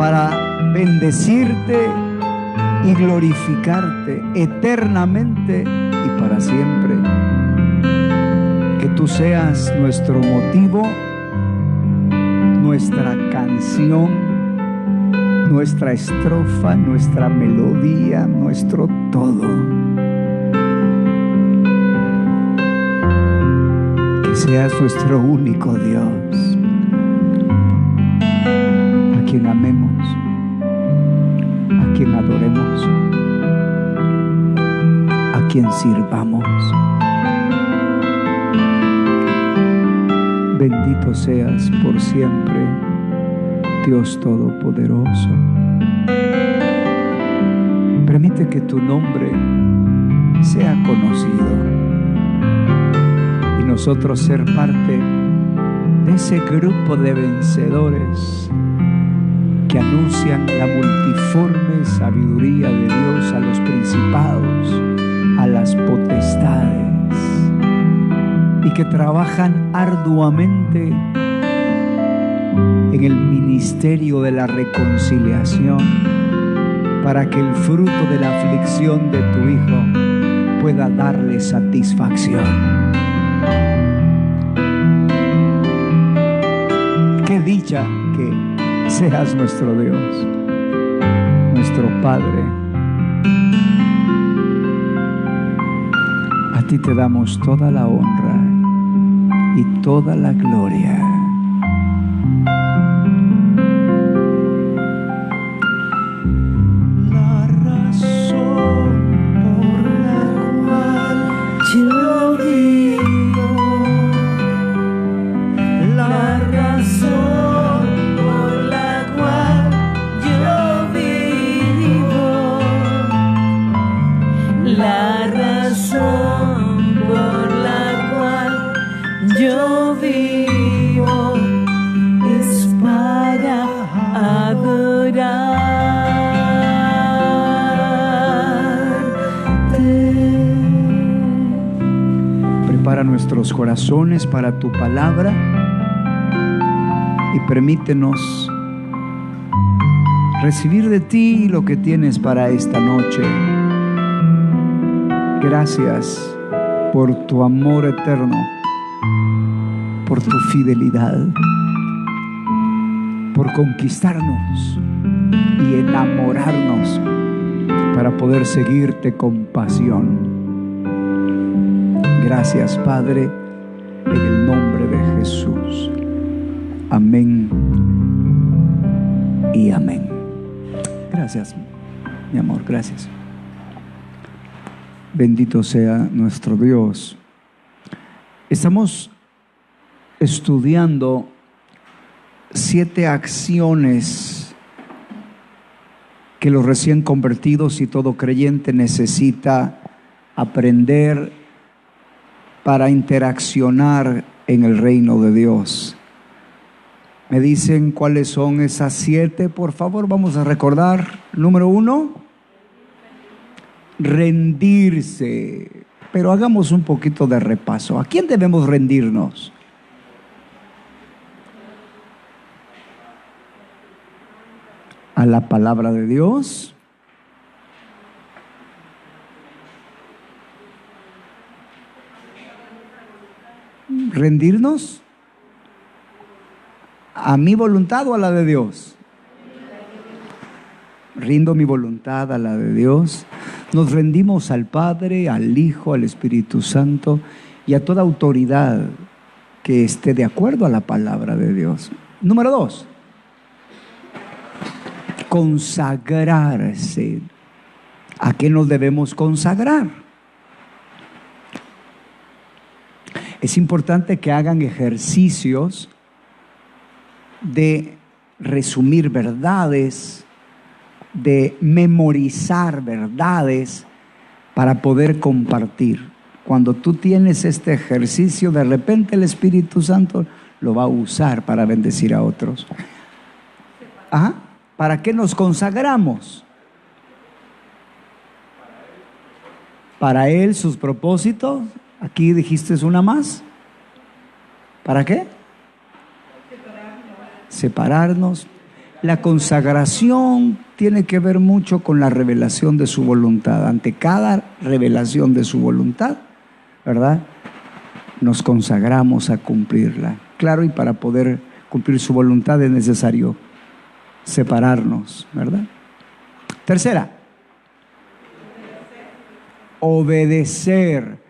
para bendecirte y glorificarte eternamente y para siempre. Que tú seas nuestro motivo, nuestra canción, nuestra estrofa, nuestra melodía, nuestro todo. Que seas nuestro único Dios, a quien amemos, a quien adoremos, a quien sirvamos. Bendito seas por siempre, Dios Todopoderoso. Permite que tu nombre sea conocido y nosotros ser parte de ese grupo de vencedores que anuncian la multiforme sabiduría de Dios a los principados, a las potestades, y que trabajan arduamente en el ministerio de la reconciliación para que el fruto de la aflicción de tu Hijo pueda darle satisfacción. Qué dicha que seas nuestro Dios, nuestro Padre. A ti te damos toda la honra y toda la gloria. La razón por la cual yo vivo, la razón por la cual yo vivo, la razón por la cual yo vivo es para adorarte. Prepara nuestros corazones para tu palabra y permítenos recibir de ti lo que tienes para esta noche. Gracias por tu amor eterno, por tu fidelidad, por conquistarnos y enamorarnos para poder seguirte con pasión. Gracias, Padre, en el nombre de Jesús. Amén y amén. Gracias, mi amor, gracias. Bendito sea nuestro Dios. Estamos estudiando 7 acciones que los recién convertidos y todo creyente necesita aprender para interaccionar en el reino de Dios. ¿Me dicen cuáles son esas 7? Por favor, vamos a recordar. Número 1, rendirse. Pero hagamos un poquito de repaso. ¿A quién debemos rendirnos? A la palabra de Dios, rendirnos a mi voluntad o a la de Dios. Rindo mi voluntad a la de Dios. Nos rendimos al Padre, al Hijo, al Espíritu Santo y a toda autoridad que esté de acuerdo a la palabra de Dios. Número 2, consagrarse. ¿A qué nos debemos consagrar? Es importante que hagan ejercicios de resumir verdades, de memorizar verdades para poder compartir. Cuando tú tienes este ejercicio, de repente el Espíritu Santo lo va a usar para bendecir a otros. ¿Ah? ¿Para qué nos consagramos? Para Él, sus propósitos. Aquí dijiste una más. ¿Para qué? Separarnos. La consagración tiene que ver mucho con la revelación de su voluntad. Ante cada revelación de su voluntad, ¿verdad?, nos consagramos a cumplirla. Claro, y para poder cumplir su voluntad es necesario separarnos, ¿verdad? Tercera, obedecer.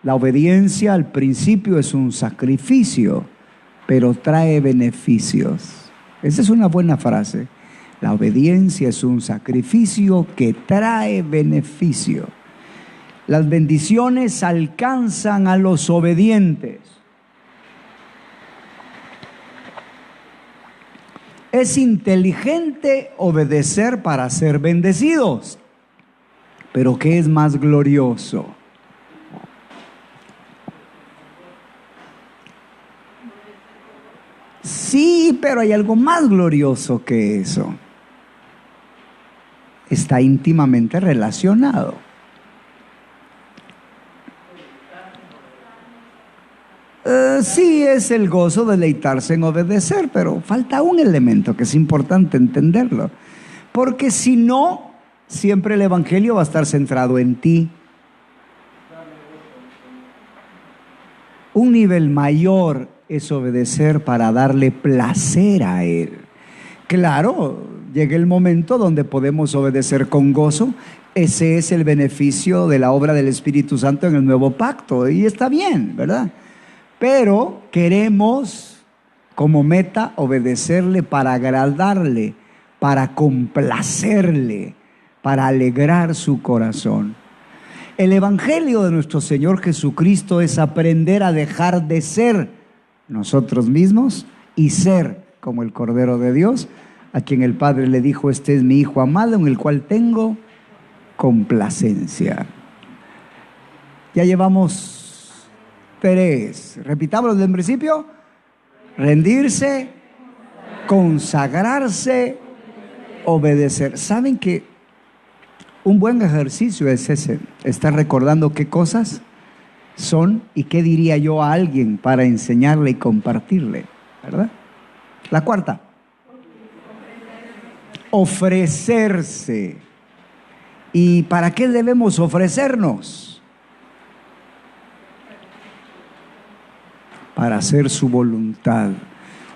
La obediencia al principio es un sacrificio, pero trae beneficios. Esa es una buena frase. La obediencia es un sacrificio que trae beneficio. Las bendiciones alcanzan a los obedientes. Es inteligente obedecer para ser bendecidos. Pero ¿qué es más glorioso? Sí, pero hay algo más glorioso que eso. Está íntimamente relacionado. Sí, es el gozo de deleitarse en obedecer, pero falta un elemento que es importante entenderlo. Porque si no, siempre el evangelio va a estar centrado en ti. Un nivel mayor es obedecer para darle placer a Él. Claro, llega el momento donde podemos obedecer con gozo. Ese es el beneficio de la obra del Espíritu Santo en el nuevo pacto, y está bien, ¿verdad? Pero queremos como meta obedecerle para agradarle, para complacerle, para alegrar su corazón. El evangelio de nuestro Señor Jesucristo es aprender a dejar de ser nosotros mismos y ser como el Cordero de Dios, a quien el Padre le dijo: este es mi Hijo amado en el cual tengo complacencia. Ya llevamos 3. Repitámoslo desde el principio. Rendirse, consagrarse, obedecer. ¿Saben que un buen ejercicio es ese? Estar recordando qué cosas son y qué diría yo a alguien para enseñarle y compartirle, ¿verdad? La cuarta, ofrecerse. ¿Y para qué debemos ofrecernos? Para hacer su voluntad.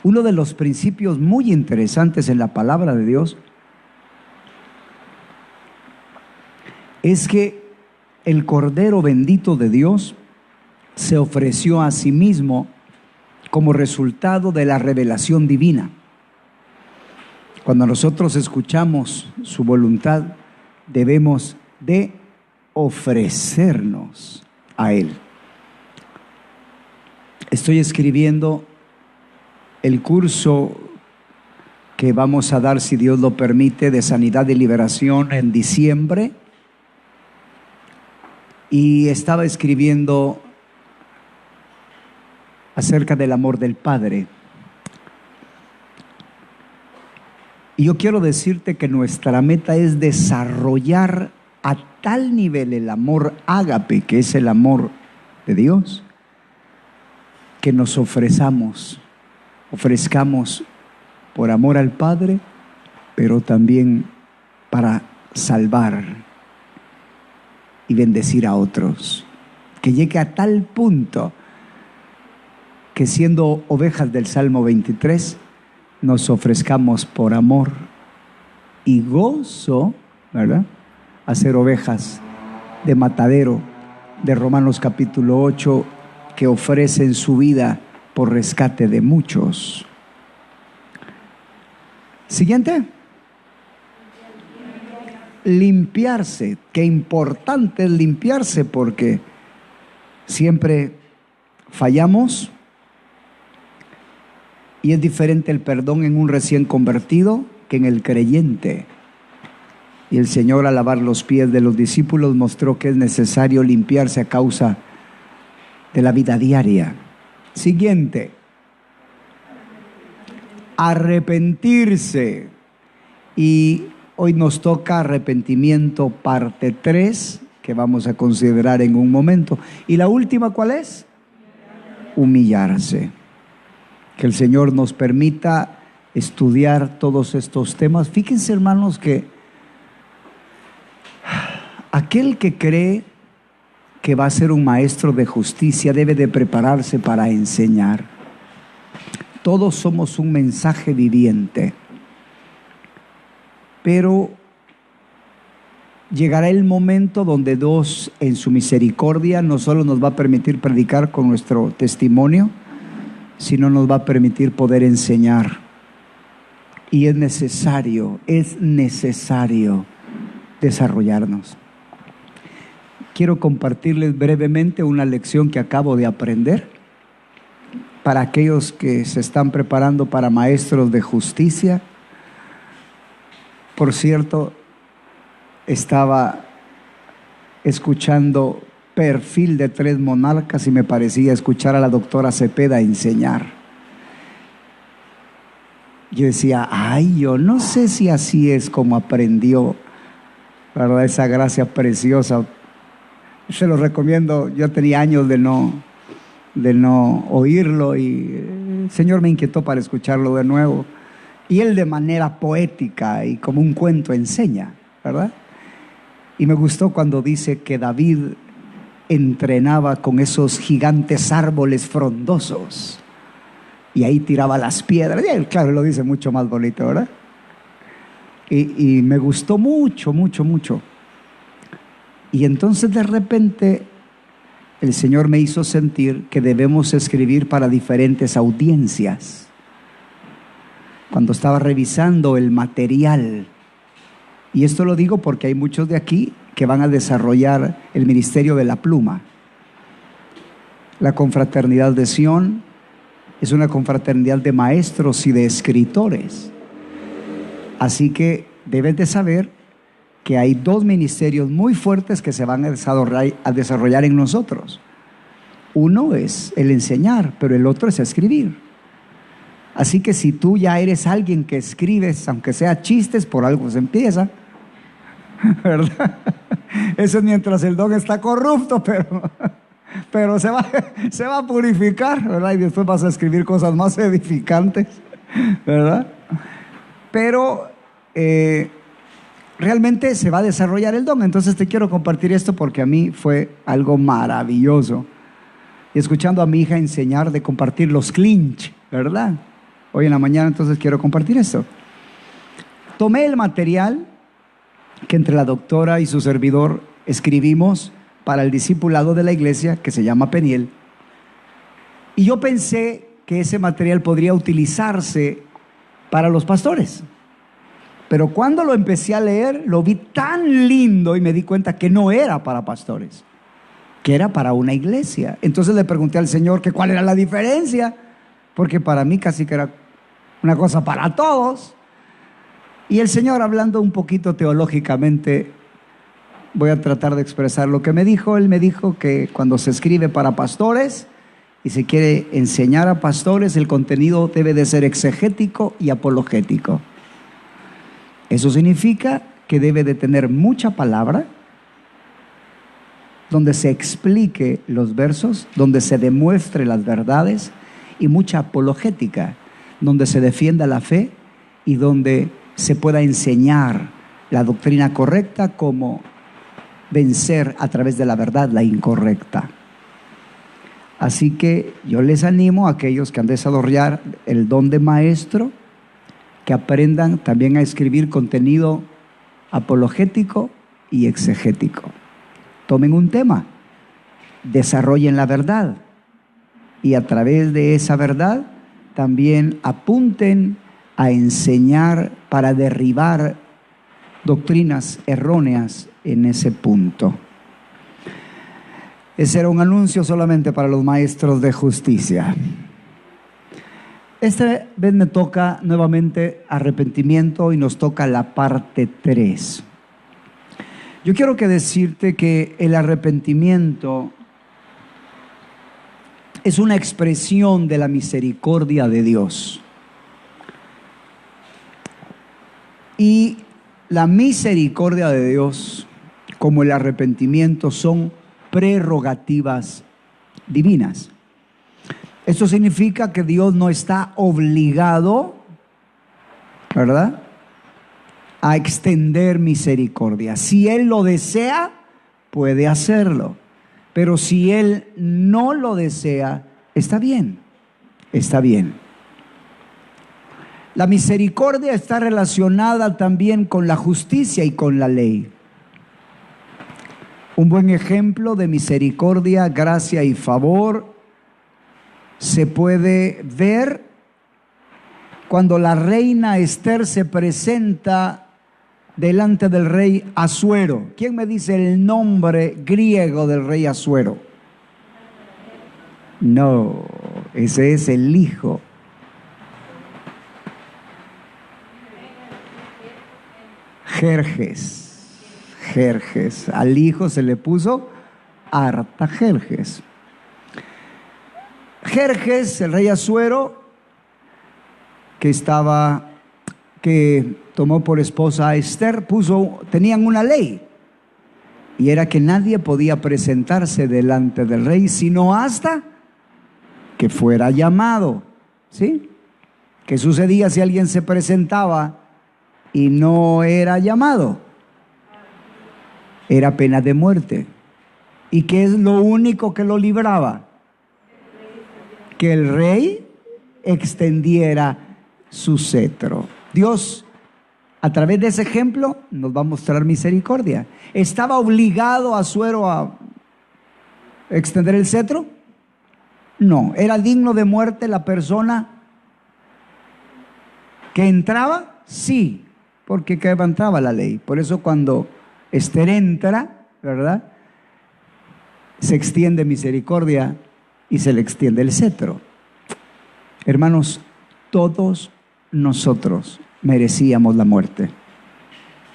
Uno de los principios muy interesantes en la palabra de Dios es que el Cordero bendito de Dios se ofreció a sí mismo como resultado de la revelación divina. Cuando nosotros escuchamos su voluntad, debemos de ofrecernos a Él. Estoy escribiendo el curso que vamos a dar, si Dios lo permite, de sanidad y liberación en diciembre. Y estaba escribiendo acerca del amor del Padre. Y yo quiero decirte que nuestra meta es desarrollar a tal nivel el amor ágape, que es el amor de Dios, que nos ofrezcamos por amor al Padre, pero también para salvar y bendecir a otros. Que llegue a tal punto que, siendo ovejas del Salmo 23, nos ofrezcamos por amor y gozo, ¿verdad?, a ser ovejas de matadero de Romanos capítulo 8, que ofrecen su vida por rescate de muchos. Siguiente. Limpiarse. Qué importante es limpiarse, porque siempre fallamos y es diferente el perdón en un recién convertido que en el creyente. Y el Señor, al lavar los pies de los discípulos, mostró que es necesario limpiarse a causa de la vida diaria. Siguiente. Arrepentirse. Y hoy nos toca arrepentimiento parte 3, que vamos a considerar en un momento. ¿Y la última cuál es? Humillarse. Que el Señor nos permita estudiar todos estos temas. Fíjense, hermanos, que aquel que cree que va a ser un maestro de justicia debe de prepararse para enseñar. Todos somos un mensaje viviente, pero llegará el momento donde Dios, en su misericordia, no solo nos va a permitir predicar con nuestro testimonio, sino nos va a permitir poder enseñar. Y es necesario desarrollarnos. Quiero compartirles brevemente una lección que acabo de aprender para aquellos que se están preparando para maestros de justicia. Por cierto, estaba escuchando Perfil de Tres Monarcas y me parecía escuchar a la doctora Cepeda enseñar. Yo decía, yo no sé si así es como aprendió, ¿verdad? Esa gracia preciosa. Se lo recomiendo. Yo tenía años de no oírlo y el Señor me inquietó para escucharlo de nuevo. Y él de manera poética y como un cuento enseña, ¿verdad? Y me gustó cuando dice que David entrenaba con esos gigantes árboles frondosos y ahí tiraba las piedras. Y él, claro, lo dice mucho más bonito, ¿verdad? Y me gustó mucho. Y entonces de repente el Señor me hizo sentir que debemos escribir para diferentes audiencias. Cuando estaba revisando el material, y esto lo digo porque hay muchos de aquí que van a desarrollar el ministerio de la pluma. La confraternidad de Sion es una confraternidad de maestros y de escritores. Así que debes de saber que hay dos ministerios muy fuertes que se van a desarrollar en nosotros. Uno es el enseñar, pero el otro es escribir. Así que si tú ya eres alguien que escribes, aunque sea chistes, por algo se empieza, ¿verdad? Eso es mientras el don está corrupto, pero se va a purificar, ¿verdad? Y después vas a escribir cosas más edificantes, ¿verdad? Pero realmente se va a desarrollar el don. Entonces te quiero compartir esto porque a mí fue algo maravilloso. Y escuchando a mi hija enseñar de compartir los clinch, ¿verdad? Hoy en la mañana entonces quiero compartir esto. Tomé el material que entre la doctora y su servidor escribimos para el discipulado de la iglesia, que se llama Peniel. Y yo pensé que ese material podría utilizarse para los pastores. Pero cuando lo empecé a leer, lo vi tan lindo y me di cuenta que no era para pastores, que era para una iglesia. Entonces le pregunté al Señor que cuál era la diferencia, porque para mí casi que era una cosa para todos. Y el Señor, hablando un poquito teológicamente, voy a tratar de expresar lo que me dijo. Él me dijo que cuando se escribe para pastores y se quiere enseñar a pastores, el contenido debe de ser exegético y apologético. Eso significa que debe de tener mucha palabra, donde se explique los versos, donde se demuestre las verdades, y mucha apologética, donde se defienda la fe y donde se pueda enseñar la doctrina correcta, como vencer a través de la verdad la incorrecta. Así que yo les animo a aquellos que han de desarrollar el don de maestro, que aprendan también a escribir contenido apologético y exegético. Tomen un tema, desarrollen la verdad y a través de esa verdad también apunten a enseñar para derribar doctrinas erróneas en ese punto. Ese era un anuncio solamente para los maestros de justicia. Esta vez me toca nuevamente arrepentimiento y nos toca la parte 3. Yo quiero decirte que el arrepentimiento es una expresión de la misericordia de Dios. Y la misericordia de Dios, como el arrepentimiento, son prerrogativas divinas. Esto significa que Dios no está obligado ¿verdad? A extender misericordia. Si Él lo desea, puede hacerlo. Pero si Él no lo desea, está bien, está bien. La misericordia está relacionada también con la justicia y con la ley. Un buen ejemplo de misericordia, gracia y favor se puede ver cuando la reina Esther se presenta delante del rey Asuero. ¿Quién me dice el nombre griego del rey Asuero? No, ese es el hijo. Jerjes. Al hijo se le puso Artajerjes. Jerjes, el rey Asuero, que tomó por esposa a Esther, tenían una ley, y era que nadie podía presentarse delante del rey sino hasta que fuera llamado. ¿Sí? ¿Qué sucedía si alguien se presentaba y no era llamado? Era pena de muerte. ¿Y qué es lo único que lo libraba? Que el rey extendiera su cetro. Dios, a través de ese ejemplo, nos va a mostrar misericordia. ¿Estaba obligado Asuero a extender el cetro? No. ¿Era digno de muerte la persona que entraba? Sí, porque quebrantaba la ley. Por eso cuando Esther entra, ¿verdad?, se extiende misericordia y se le extiende el cetro. Hermanos, todos nosotros merecíamos la muerte.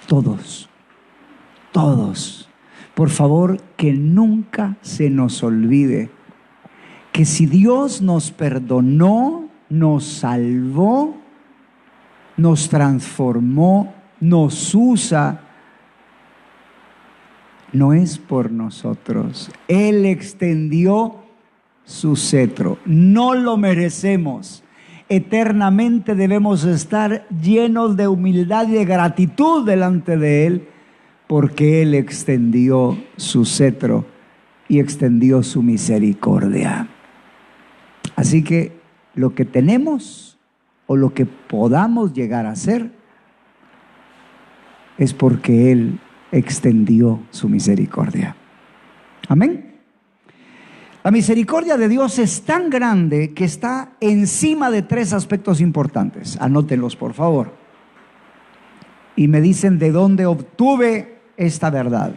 Todos. Por favor, que nunca se nos olvide que si Dios nos perdonó, nos salvó, nos transformó, nos usa, no es por nosotros. Él extendió su cetro. No lo merecemos. Eternamente debemos estar llenos de humildad y de gratitud delante de Él, porque Él extendió su cetro y extendió su misericordia. Así que lo que tenemos o lo que podamos llegar a ser es porque Él extendió su misericordia. Amén. La misericordia de Dios es tan grande que está encima de 3 aspectos importantes. Anótenlos, por favor. Y me dicen de dónde obtuve esta verdad.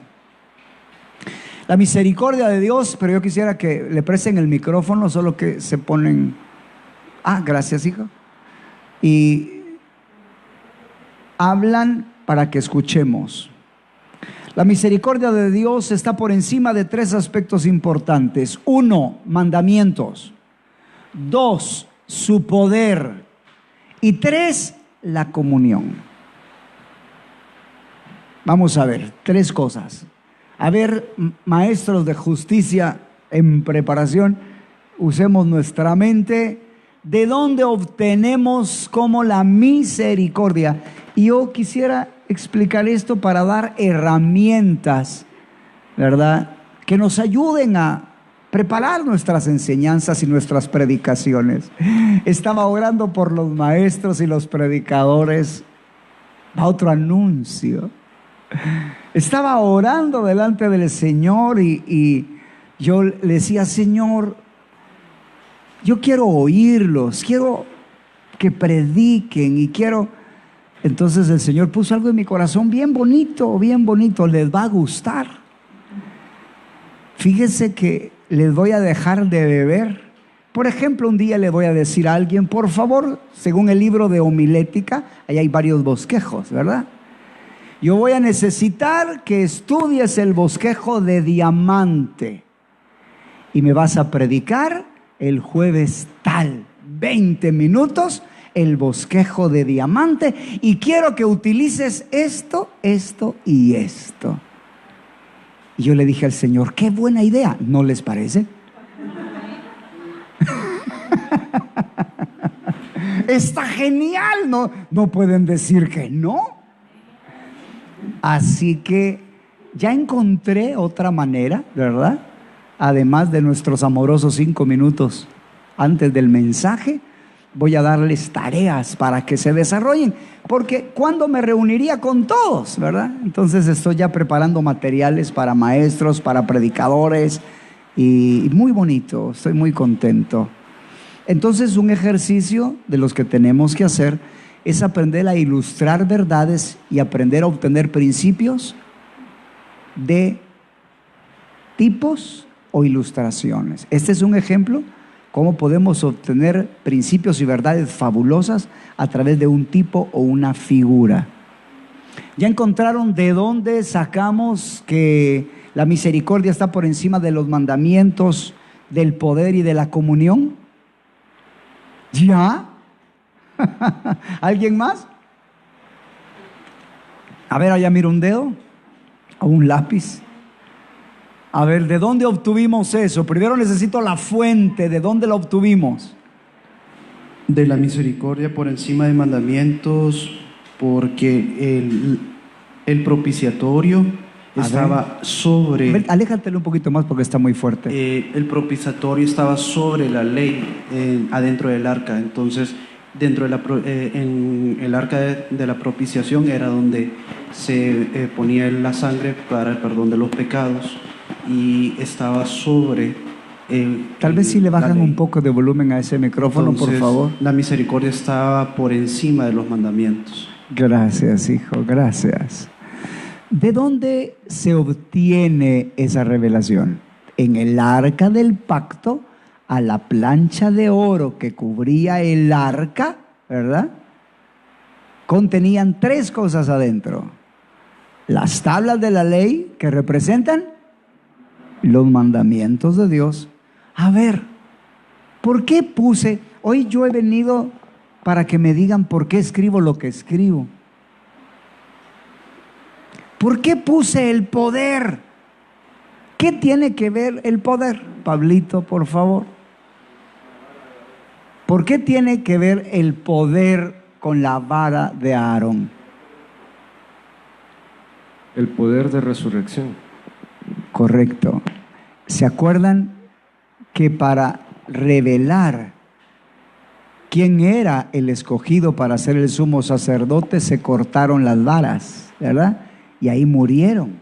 La misericordia de Dios, pero yo quisiera que le presten el micrófono, solo que se ponen... gracias, hijo. Y hablan para que escuchemos. La misericordia de Dios está por encima de 3 aspectos importantes. 1, mandamientos. 2, su poder. Y 3, la comunión. Vamos a ver, 3 cosas. A ver, maestros de justicia en preparación, usemos nuestra mente. ¿De dónde obtenemos como la misericordia? Y yo quisiera explicar esto para dar herramientas, ¿verdad?, que nos ayuden a preparar nuestras enseñanzas y nuestras predicaciones. Estaba orando por los maestros y los predicadores. Va otro anuncio. Estaba orando delante del Señor y yo le decía: Señor, yo quiero oírlos, quiero que prediquen y quiero... Entonces el Señor puso algo en mi corazón bien bonito, les va a gustar. Fíjense que les voy a dejar de beber. Por ejemplo, un día le voy a decir a alguien: por favor, según el libro de homilética, ahí hay varios bosquejos, ¿verdad? Yo voy a necesitar que estudies el bosquejo de diamante y me vas a predicar el jueves tal, 20 minutos, el bosquejo de diamante, y quiero que utilices esto, esto y esto. Y yo le dije al Señor: qué buena idea, ¿no les parece? Está genial, no pueden decir que no. Así que ya encontré otra manera, ¿verdad? Además de nuestros amorosos 5 minutos antes del mensaje, voy a darles tareas para que se desarrollen, porque ¿cuándo me reuniría con todos, verdad? Entonces estoy ya preparando materiales para maestros, para predicadores, y muy bonito, estoy muy contento. Entonces, un ejercicio de los que tenemos que hacer es aprender a ilustrar verdades y aprender a obtener principios de tipos o ilustraciones. Este es un ejemplo, cómo podemos obtener principios y verdades fabulosas a través de un tipo o una figura. ¿Ya encontraron de dónde sacamos que la misericordia está por encima de los mandamientos, del poder y de la comunión? ¿Ya? ¿Alguien más? A ver, allá miro un dedo o un lápiz. A ver, ¿de dónde obtuvimos eso? Primero necesito la fuente, ¿de dónde la obtuvimos? De la misericordia por encima de mandamientos, porque el propiciatorio estaba sobre... A ver, aléjatelo un poquito más porque está muy fuerte. El propiciatorio estaba sobre la ley, adentro del arca. Entonces, dentro de en el arca de la propiciación era donde se ponía la sangre para el perdón de los pecados, y estaba sobre... Tal vez si le bajan un poco de volumen a ese micrófono, entonces, por favor. La misericordia estaba por encima de los mandamientos. Gracias, hijo, gracias. ¿De dónde se obtiene esa revelación? En el arca del pacto, a la plancha de oro que cubría el arca, ¿verdad? Contenían 3 cosas adentro. Las tablas de la ley, que representan los mandamientos de Dios. A ver, ¿por qué puse? Hoy yo he venido para que me digan por qué escribo lo que escribo. ¿Por qué puse el poder? ¿Qué tiene que ver el poder? Pablito, por favor. ¿Por qué tiene que ver el poder con la vara de Aarón? El poder de resurrección. Correcto. ¿Se acuerdan que para revelar quién era el escogido para ser el sumo sacerdote se cortaron las varas, ¿verdad? Y ahí murieron.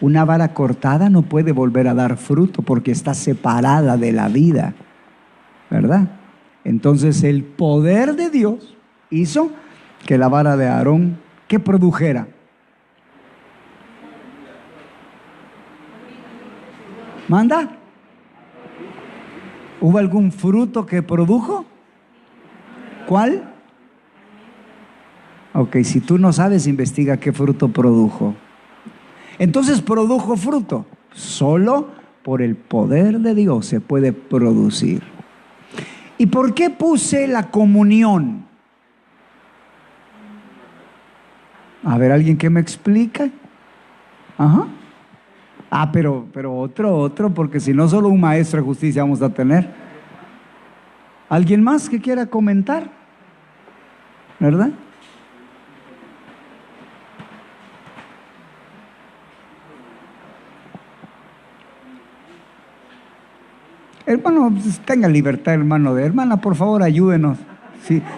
Una vara cortada no puede volver a dar fruto porque está separada de la vida, ¿verdad? Entonces el poder de Dios hizo que la vara de Aarón, ¿qué produjera? ¿Manda? ¿Hubo algún fruto que produjo? ¿Cuál? Ok, si tú no sabes, investiga qué fruto produjo. Entonces produjo fruto. Solo por el poder de Dios se puede producir. ¿Y por qué puse la comunión? A ver, ¿alguien que me explique? Ajá. Ah, pero otro, porque si no solo un maestro de justicia vamos a tener. ¿Alguien más que quiera comentar? ¿Verdad? Hermano, pues, tenga libertad, hermano. Hermana, por favor, ayúdenos.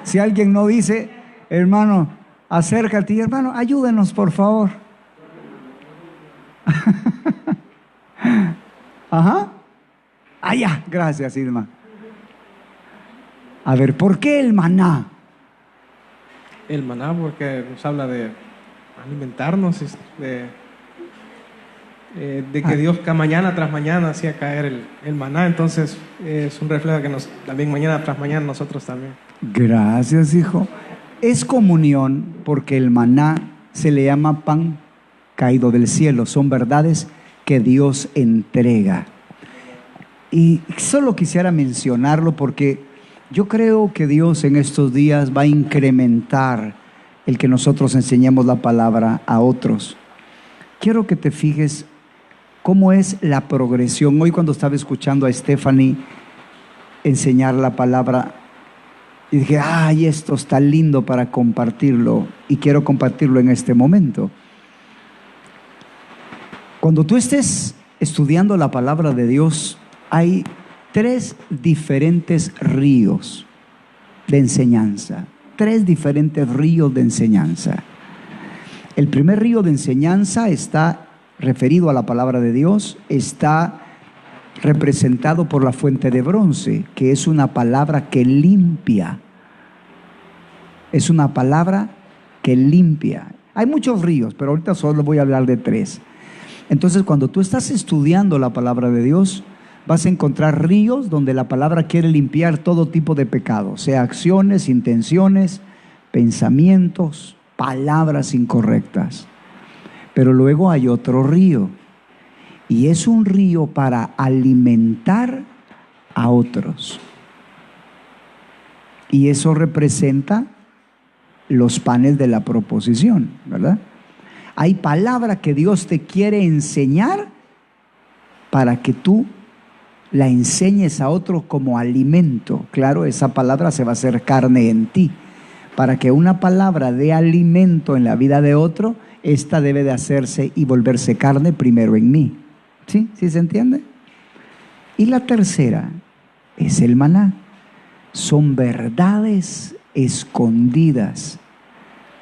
Si alguien no dice, hermano, acércate, hermano, ayúdenos, por favor. Ajá. Ah, ya, gracias, Irma. A ver, ¿por qué el maná? El maná porque nos habla de alimentarnos, de que Dios mañana tras mañana hacía caer el maná. Entonces es un reflejo que también mañana tras mañana nosotros también. Gracias, hijo. Es comunión porque el maná se le llama pan caído del cielo. Son verdades que Dios entrega. Y solo quisiera mencionarlo porque yo creo que Dios en estos días va a incrementar el que nosotros enseñemos la palabra a otros. Quiero que te fijes cómo es la progresión. Hoy cuando estaba escuchando a Stephanie enseñar la palabra, Y dije, ay, esto está lindo para compartirlo y quiero compartirlo en este momento. Cuando tú estés estudiando la palabra de Dios, hay 3 diferentes ríos de enseñanza. 3 diferentes ríos de enseñanza. El primer río de enseñanza está referido a la palabra de Dios, está representado por la fuente de bronce, que es una palabra que limpia. Es una palabra que limpia. Hay muchos ríos, pero ahorita solo voy a hablar de 3. Entonces, cuando tú estás estudiando la palabra de Dios, vas a encontrar ríos donde la palabra quiere limpiar todo tipo de pecado, sea acciones, intenciones, pensamientos, palabras incorrectas. Pero luego hay otro río, y es un río para alimentar a otros. Y eso representa los panes de la proposición, ¿verdad? Hay palabra que Dios te quiere enseñar para que tú la enseñes a otro como alimento. Claro, esa palabra se va a hacer carne en ti. Para que una palabra dé alimento en la vida de otro, esta debe de hacerse y volverse carne primero en mí. ¿Sí? ¿Sí se entiende? Y la tercera es el maná. Son verdades escondidas,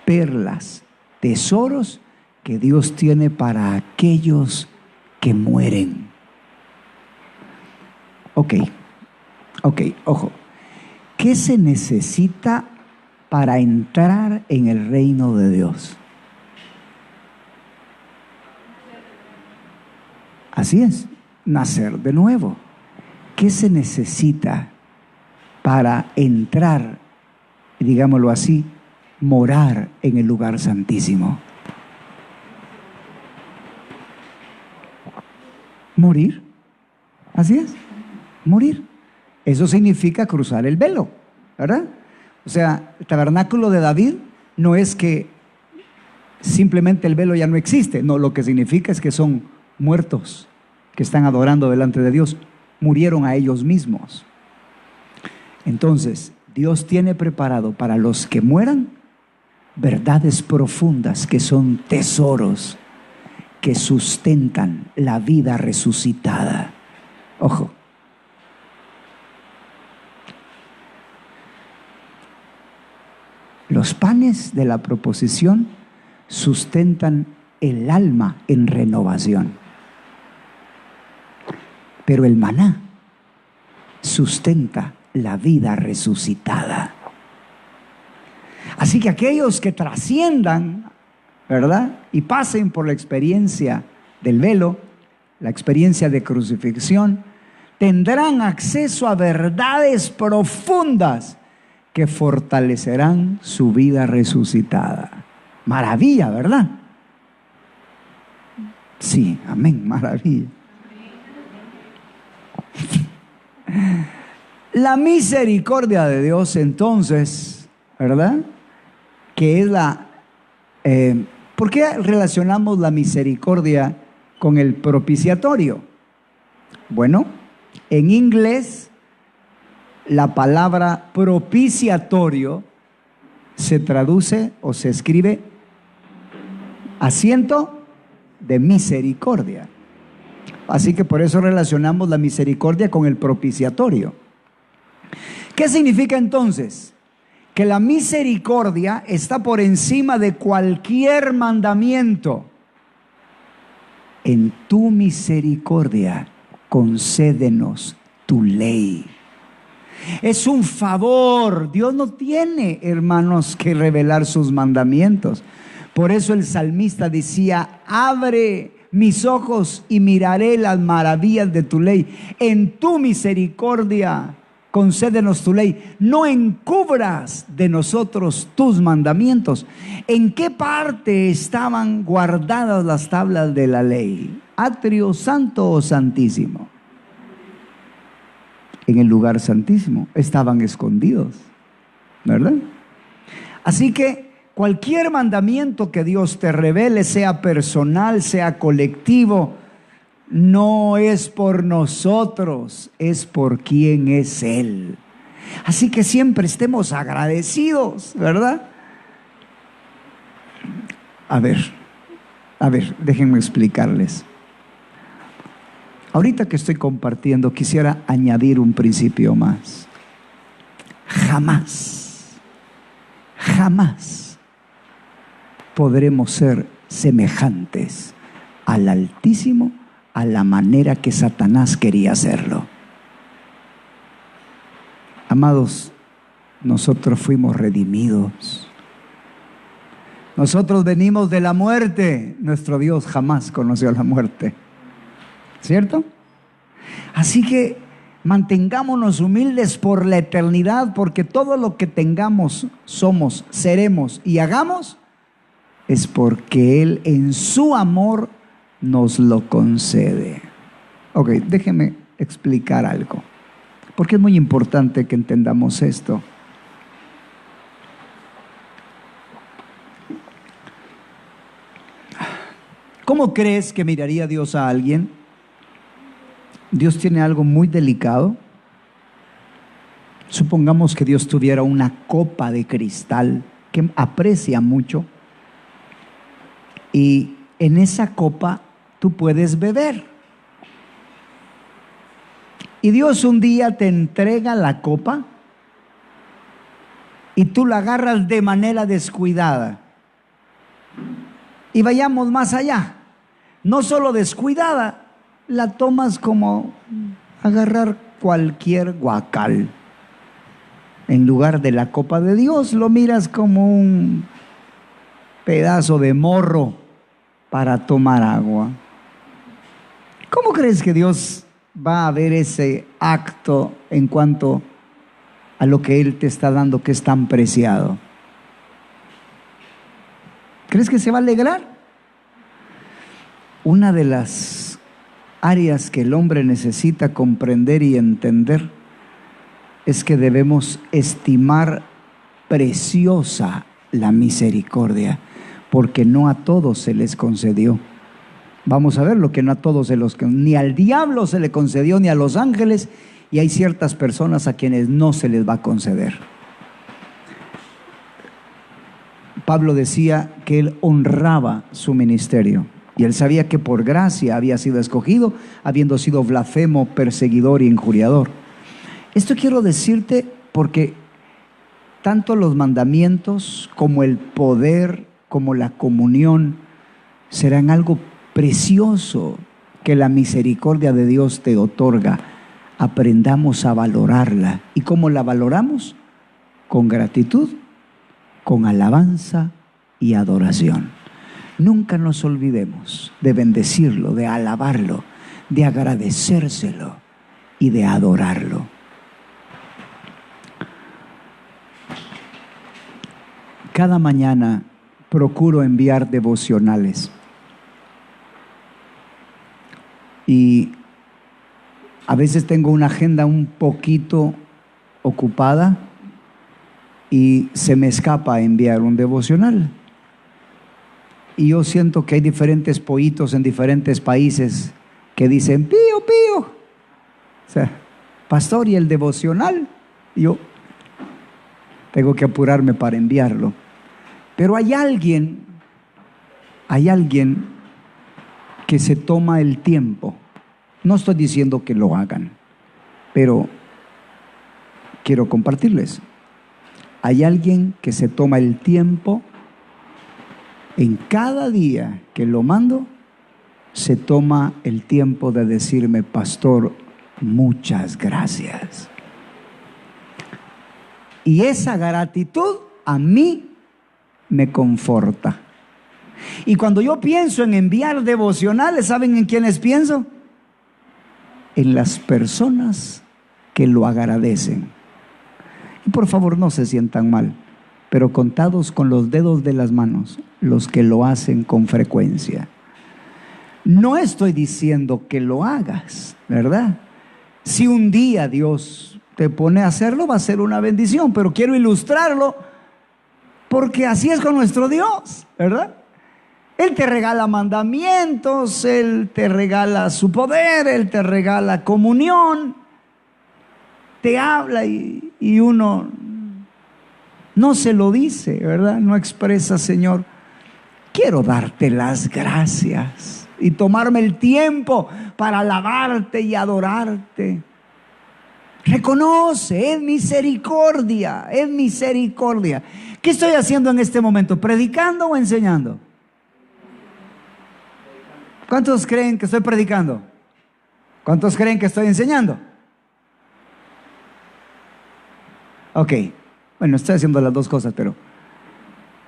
perlas, tesoros que Dios tiene para aquellos que mueren. Ok, ojo. ¿Qué se necesita para entrar en el reino de Dios? Así es, nacer de nuevo. ¿Qué se necesita para entrar, digámoslo así, morar en el lugar santísimo? Morir. Así es, morir. Eso significa cruzar el velo, ¿verdad? O sea, el tabernáculo de David no es que simplemente el velo ya no existe. No, lo que significa es que son muertos que están adorando delante de Dios. Murieron a ellos mismos. Entonces, Dios tiene preparado para los que mueran verdades profundas que son tesoros que sustentan la vida resucitada. Ojo. Los panes de la proposición sustentan el alma en renovación. Pero el maná sustenta la vida resucitada. Así que aquellos que trasciendan, ¿verdad?, y pasen por la experiencia del velo, la experiencia de crucifixión, tendrán acceso a verdades profundas que fortalecerán su vida resucitada. Maravilla, ¿verdad? Sí, amén, maravilla. La misericordia de Dios, entonces, ¿verdad?, que es ¿por qué relacionamos la misericordia con el propiciatorio? Bueno, en inglés la palabra propiciatorio se traduce o se escribe asiento de misericordia. Así que por eso relacionamos la misericordia con el propiciatorio. ¿Qué significa entonces? Que la misericordia está por encima de cualquier mandamiento. En tu misericordia concédenos tu ley. Es un favor. Dios no tiene, hermanos, que revelar sus mandamientos. Por eso el salmista decía: abre mis ojos y miraré las maravillas de tu ley. En tu misericordia concédenos tu ley. No encubras de nosotros tus mandamientos. ¿En qué parte estaban guardadas las tablas de la ley? ¿Atrio santo o santísimo? En el lugar santísimo. Estaban escondidos, ¿verdad? Así que cualquier mandamiento que Dios te revele, sea personal, sea colectivo, no es por nosotros, es por quien es Él. Así que siempre estemos agradecidos, ¿verdad? A ver, déjenme explicarles. Ahorita que estoy compartiendo, quisiera añadir un principio más. Jamás podremos ser semejantes al Altísimo a la manera que Satanás quería hacerlo. Amados, nosotros fuimos redimidos. Nosotros venimos de la muerte. Nuestro Dios jamás conoció la muerte. ¿Cierto? Así que mantengámonos humildes por la eternidad, porque todo lo que tengamos, somos, seremos y hagamos, es porque Él en su amor nos lo concede. Ok, déjeme explicar algo, porque es muy importante que entendamos esto. ¿Cómo crees que miraría Dios a alguien? Dios tiene algo muy delicado. Supongamos que Dios tuviera una copa de cristal que aprecia mucho, y en esa copa tú puedes beber. Y Dios un día te entrega la copa y tú la agarras de manera descuidada. Y vayamos más allá. No solo descuidada, la tomas como agarrar cualquier guacal. En lugar de la copa de Dios, lo miras como un pedazo de morro para tomar agua. ¿Cómo crees que Dios va a ver ese acto en cuanto a lo que Él te está dando, que es tan preciado? ¿Crees que se va a alegrar? Una de las áreas que el hombre necesita comprender y entender es que debemos estimar preciosa la misericordia, porque no a todos se les concedió. Vamos a ver lo que no a todos ni al diablo se le concedió, ni a los ángeles, y hay ciertas personas a quienes no se les va a conceder. Pablo decía que él honraba su ministerio, y él sabía que por gracia había sido escogido, habiendo sido blasfemo, perseguidor y injuriador. Esto quiero decirte porque tanto los mandamientos como el poder, como la comunión, serán algo precioso que la misericordia de Dios te otorga. Aprendamos a valorarla. ¿Y cómo la valoramos? Con gratitud, con alabanza y adoración. Nunca nos olvidemos de bendecirlo, de alabarlo, de agradecérselo y de adorarlo. Cada mañana procuro enviar devocionales. Y a veces tengo una agenda un poquito ocupada y se me escapa enviar un devocional. Y yo siento que hay diferentes pollitos en diferentes países que dicen, pío, pío. O sea, pastor, ¿y el devocional? Y yo tengo que apurarme para enviarlo. Pero hay alguien que se toma el tiempo. No estoy diciendo que lo hagan, pero quiero compartirles. Hay alguien que se toma el tiempo en cada día que lo mando, se toma el tiempo de decirme, pastor, muchas gracias. Y esa gratitud a mí me conforta. Y cuando yo pienso en enviar devocionales, ¿saben en quiénes pienso? En las personas que lo agradecen. Y por favor, no se sientan mal, pero contados con los dedos de las manos los que lo hacen con frecuencia. No estoy diciendo que lo hagas, ¿verdad? Si un día Dios te pone a hacerlo, va a ser una bendición, pero quiero ilustrarlo porque así es con nuestro Dios, ¿verdad? Él te regala mandamientos, Él te regala su poder, Él te regala comunión, te habla y y uno no se lo dice, ¿verdad? No expresa, Señor, quiero darte las gracias y tomarme el tiempo para alabarte y adorarte. Reconoce, es misericordia, es misericordia. ¿Qué estoy haciendo en este momento? ¿Predicando o enseñando? ¿Cuántos creen que estoy predicando? ¿Cuántos creen que estoy enseñando? Ok, bueno, estoy haciendo las dos cosas, pero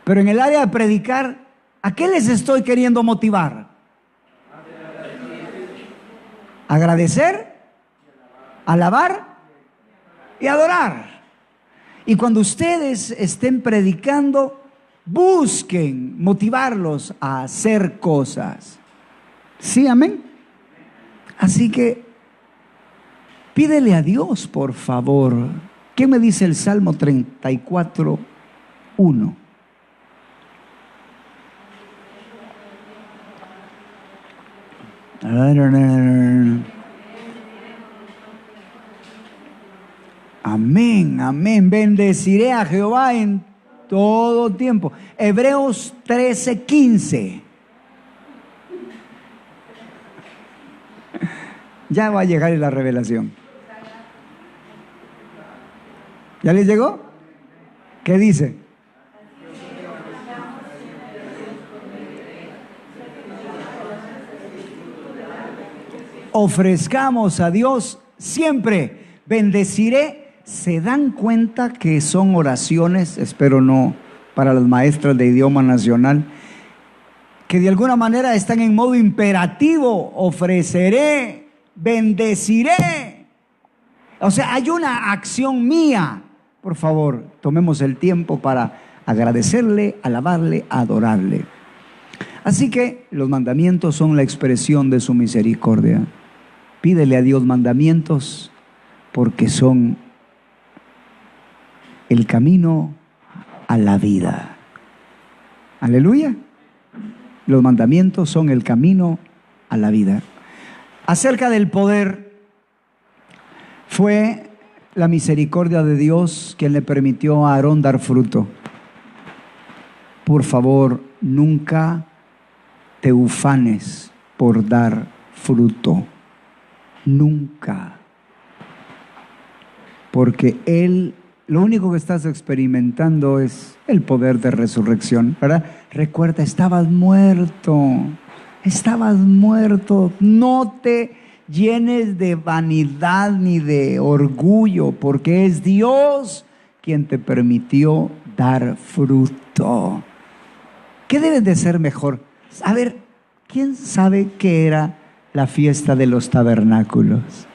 en el área de predicar, ¿a qué les estoy queriendo motivar? Agradecer, alabar y adorar. Y cuando ustedes estén predicando, busquen motivarlos a hacer cosas. ¿Sí, amén? Así que pídele a Dios, por favor. ¿Qué me dice el Salmo 34, 1? Amén, amén. Bendeciré a Jehová en todo tiempo. Hebreos 13, 15. Ya va a llegar la revelación. ¿Ya les llegó? ¿Qué dice? Ofrezcamos a Dios siempre. Bendeciré. ¿Se dan cuenta que son oraciones, espero no para las maestras de idioma nacional, que de alguna manera están en modo imperativo? Ofreceré, bendeciré. O sea, hay una acción mía. Por favor, tomemos el tiempo para agradecerle, alabarle, adorarle. Así que los mandamientos son la expresión de su misericordia. Pídele a Dios mandamientos porque son el camino a la vida. Aleluya. Los mandamientos son el camino a la vida. Acerca del poder, fue la misericordia de Dios quien le permitió a Aarón dar fruto. Por favor, nunca te ufanes por dar fruto. Nunca. Porque Él, lo único que estás experimentando es el poder de resurrección, ¿verdad? Recuerda, estabas muerto. Estabas muerto. No te llenes de vanidad ni de orgullo, porque es Dios quien te permitió dar fruto. ¿Qué debe de ser mejor? A ver, ¿quién sabe qué era la fiesta de los tabernáculos?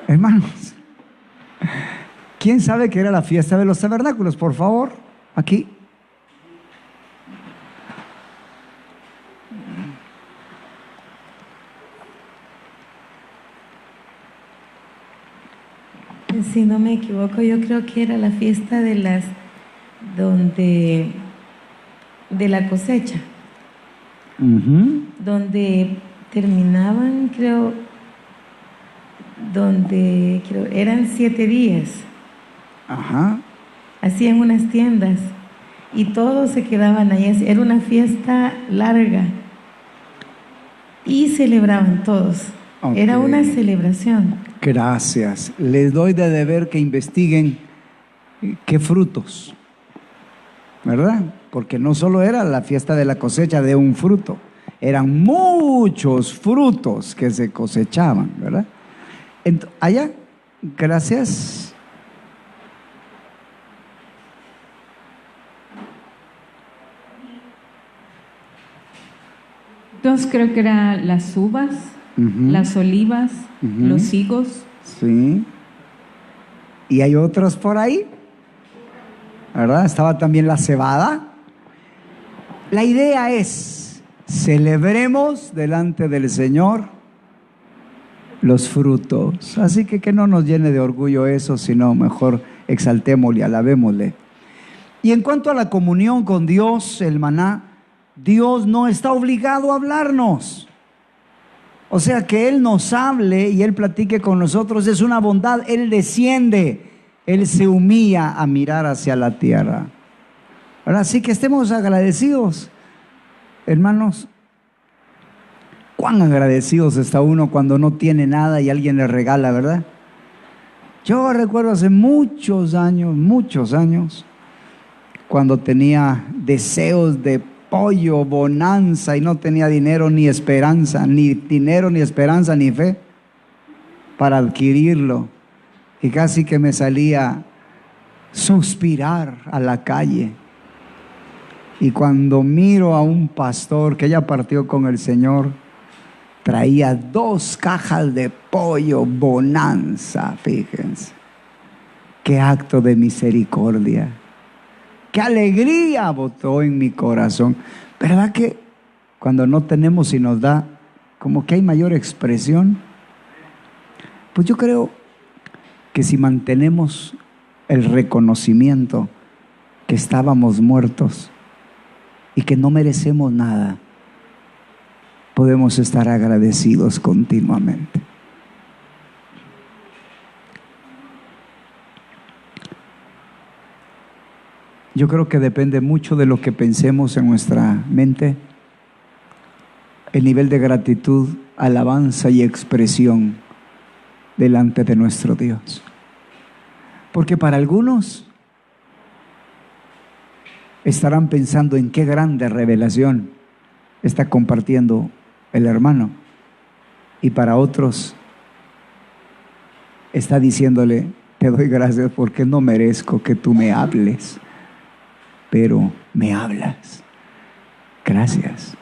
Hermanos, ¿quién sabe qué era la fiesta de los tabernáculos? Por favor, aquí. Si no me equivoco, yo creo que era la fiesta de la cosecha, donde terminaban, creo, eran 7 días. Ajá. Hacían unas tiendas y todos se quedaban ahí. Era una fiesta larga y celebraban todos. Okay. Era una celebración. Gracias. Les doy de deber que investiguen qué frutos, ¿verdad? Porque no solo era la fiesta de la cosecha de un fruto, eran muchos frutos que se cosechaban, ¿verdad? Allá, gracias. Entonces creo que eran las uvas, las olivas, los higos. Sí. Y hay otros por ahí, ¿verdad? Estaba también la cebada. La idea es, celebremos delante del Señor los frutos. Así que no nos llene de orgullo eso, sino mejor exaltémosle, alabémosle. Y en cuanto a la comunión con Dios, el maná, Dios no está obligado a hablarnos. O sea, que Él nos hable y Él platique con nosotros es una bondad. Él desciende, Él se humilla a mirar hacia la tierra. Ahora sí que estemos agradecidos, hermanos. Cuán agradecidos está uno cuando no tiene nada y alguien le regala, ¿verdad? Yo recuerdo hace muchos años, cuando tenía deseos de pollo, bonanza, y no tenía dinero ni esperanza, ni fe para adquirirlo. Y casi que me salía suspirar a la calle. Y cuando miro a un pastor que ya partió con el Señor, traía 2 cajas de pollo bonanza, fíjense. Qué acto de misericordia. Qué alegría botó en mi corazón. ¿Verdad que cuando no tenemos y nos da, como que hay mayor expresión? Pues yo creo que si mantenemos el reconocimiento que estábamos muertos y que no merecemos nada, podemos estar agradecidos continuamente. Yo creo que depende mucho de lo que pensemos en nuestra mente, el nivel de gratitud, alabanza y expresión delante de nuestro Dios. Porque para algunos estarán pensando en qué grande revelación está compartiendo el hermano, y para otros está diciéndole: te doy gracias porque no merezco que tú me hables, pero me hablas. Gracias.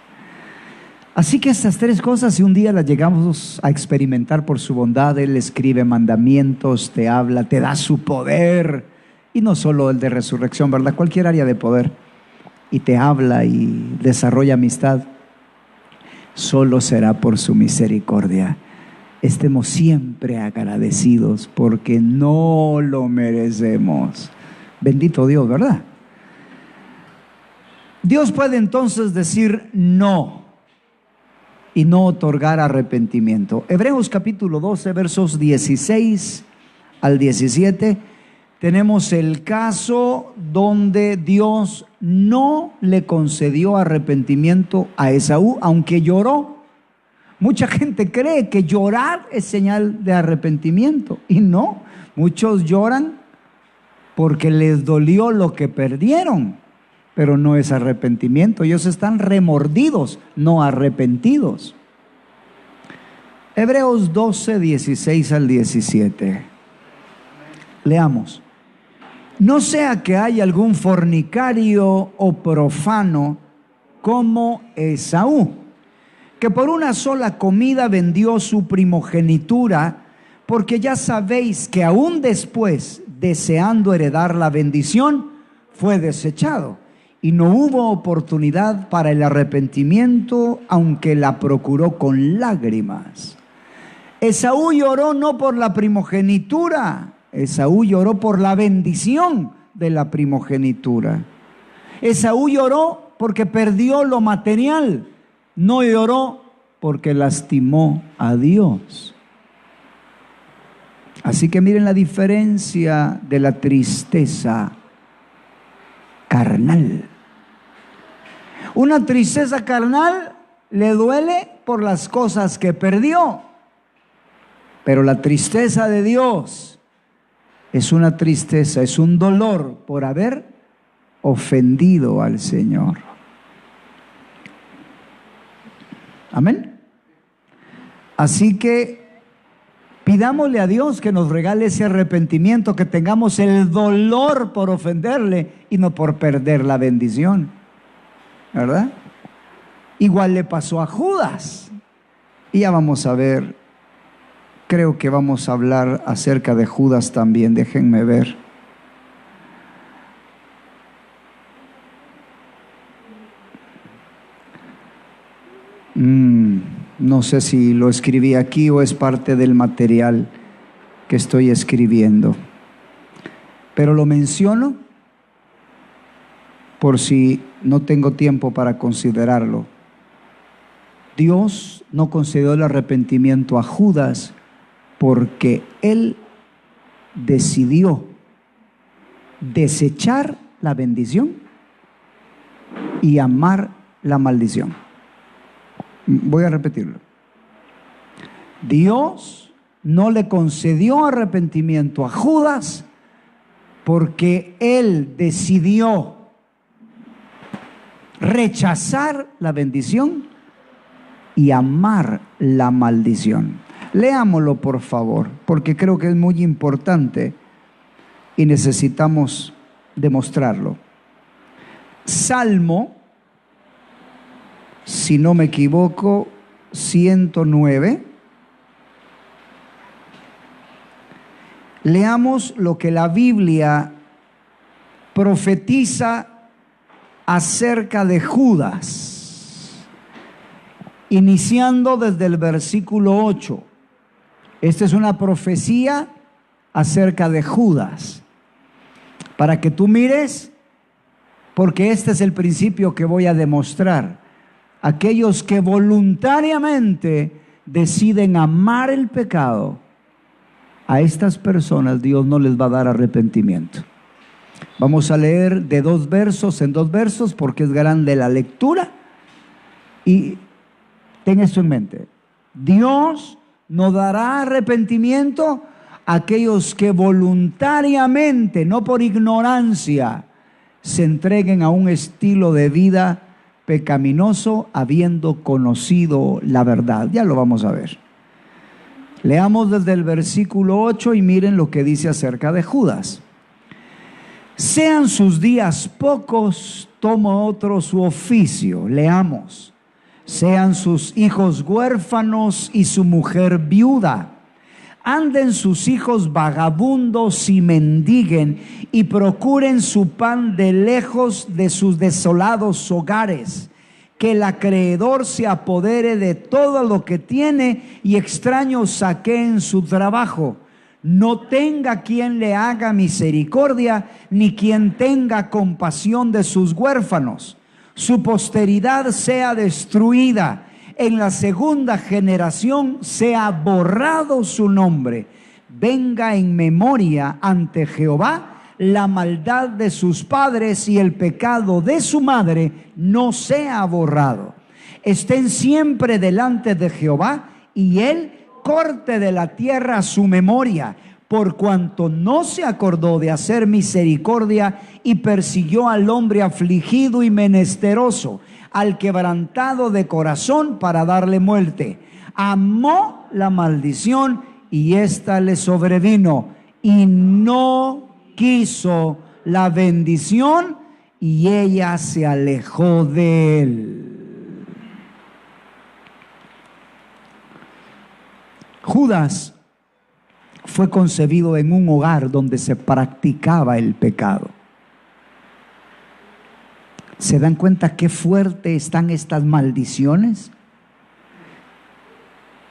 Así que estas 3 cosas, si un día las llegamos a experimentar por su bondad, Él escribe mandamientos, te habla, te da su poder, y no solo el de resurrección, ¿verdad? Cualquier área de poder, y te habla y desarrolla amistad, solo será por su misericordia. Estemos siempre agradecidos porque no lo merecemos. Bendito Dios, ¿verdad? Dios puede entonces decir no y no otorgar arrepentimiento. Hebreos capítulo 12, versos 16 al 17, tenemos el caso donde Dios no le concedió arrepentimiento a Esaú, aunque lloró. Mucha gente cree que llorar es señal de arrepentimiento, y no. Muchos lloran porque les dolió lo que perdieron, pero no es arrepentimiento. Ellos están remordidos, no arrepentidos. Hebreos 12, 16 al 17. Leamos. No sea que haya algún fornicario o profano como Esaú, que por una sola comida vendió su primogenitura, porque ya sabéis que aún después, deseando heredar la bendición, fue desechado, y no hubo oportunidad para el arrepentimiento, aunque la procuró con lágrimas. Esaú lloró no por la primogenitura, Esaú lloró por la bendición de la primogenitura. Esaú lloró porque perdió lo material, no lloró porque lastimó a Dios. Así que miren la diferencia de la tristeza carnal. Una tristeza carnal le duele por las cosas que perdió, pero la tristeza de Dios es una tristeza, es un dolor por haber ofendido al Señor. Amén. Así que pidámosle a Dios que nos regale ese arrepentimiento, que tengamos el dolor por ofenderle y no por perder la bendición, ¿verdad? Igual le pasó a Judas. Y ya vamos a ver, creo que vamos a hablar acerca de Judas también, déjenme ver. No sé si lo escribí aquí o es parte del material que estoy escribiendo, pero lo menciono por si no tengo tiempo para considerarlo. Dios no concedió el arrepentimiento a Judas porque él decidió desechar la bendición y amar la maldición. Voy a repetirlo. Dios no le concedió arrepentimiento a Judas porque él decidió rechazar la bendición y amar la maldición. Leámoslo, por favor, porque creo que es muy importante y necesitamos demostrarlo. Salmo, si no me equivoco, 109. Leamos lo que la Biblia profetiza acerca de Judas, iniciando desde el versículo 8. Esta es una profecía acerca de Judas, para que tú mires, porque este es el principio que voy a demostrar. Aquellos que voluntariamente deciden amar el pecado, a estas personas Dios no les va a dar arrepentimiento. Vamos a leer de 2 versos en 2 versos porque es grande la lectura. Y ten esto en mente: Dios no dará arrepentimiento a aquellos que voluntariamente, no por ignorancia, se entreguen a un estilo de vida pecaminoso habiendo conocido la verdad. Ya lo vamos a ver. Leamos desde el versículo 8 y miren lo que dice acerca de Judas. Sean sus días pocos, toma otro su oficio. Leamos. Sean sus hijos huérfanos y su mujer viuda. Anden sus hijos vagabundos y mendiguen y procuren su pan de lejos de sus desolados hogares. Que el acreedor se apodere de todo lo que tiene y extraños saqueen su trabajo. No tenga quien le haga misericordia, ni quien tenga compasión de sus huérfanos. Su posteridad sea destruida. En la segunda generación sea borrado su nombre. Venga en memoria ante Jehová la maldad de sus padres y el pecado de su madre no sea borrado. Estén siempre delante de Jehová y él corte de la tierra su memoria, por cuanto no se acordó de hacer misericordia y persiguió al hombre afligido y menesteroso, al quebrantado de corazón para darle muerte. Amó la maldición y ésta le sobrevino y no quiso la bendición y ella se alejó de él. Judas fue concebido en un hogar donde se practicaba el pecado. ¿Se dan cuenta qué fuerte están estas maldiciones?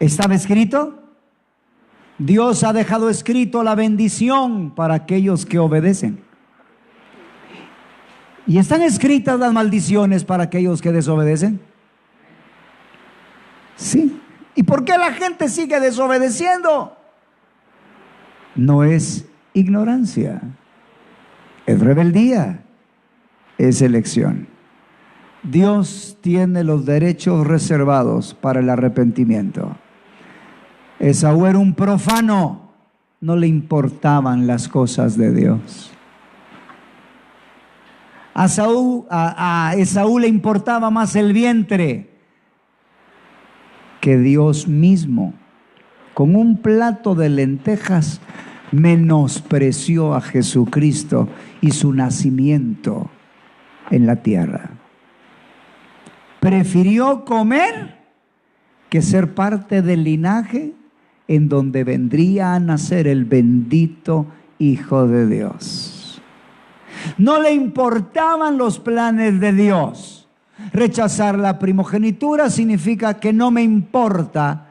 ¿Estaba escrito? Dios ha dejado escrito la bendición para aquellos que obedecen. ¿Y están escritas las maldiciones para aquellos que desobedecen? Sí. ¿Y por qué la gente sigue desobedeciendo? No es ignorancia, es rebeldía, es elección. Dios tiene los derechos reservados para el arrepentimiento. Esaú era un profano, no le importaban las cosas de Dios. A Esaú le importaba más el vientre que Dios mismo. Con un plato de lentejas menospreció a Jesucristo y su nacimiento en la tierra. Prefirió comer que ser parte del linaje en donde vendría a nacer el bendito Hijo de Dios. No le importaban los planes de Dios. Rechazar la primogenitura significa que no me importa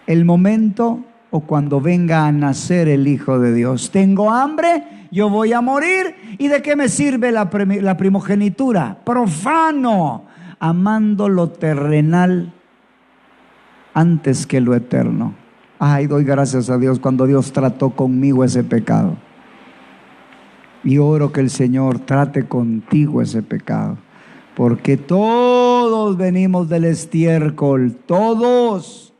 el momento o cuando venga a nacer el Hijo de Dios. Tengo hambre, yo voy a morir. ¿Y de qué me sirve la primogenitura? Profano, amando lo terrenal antes que lo eterno. Ay, doy gracias a Dios cuando Dios trató conmigo ese pecado. Y oro que el Señor trate contigo ese pecado. Porque todos venimos del estiércol, todos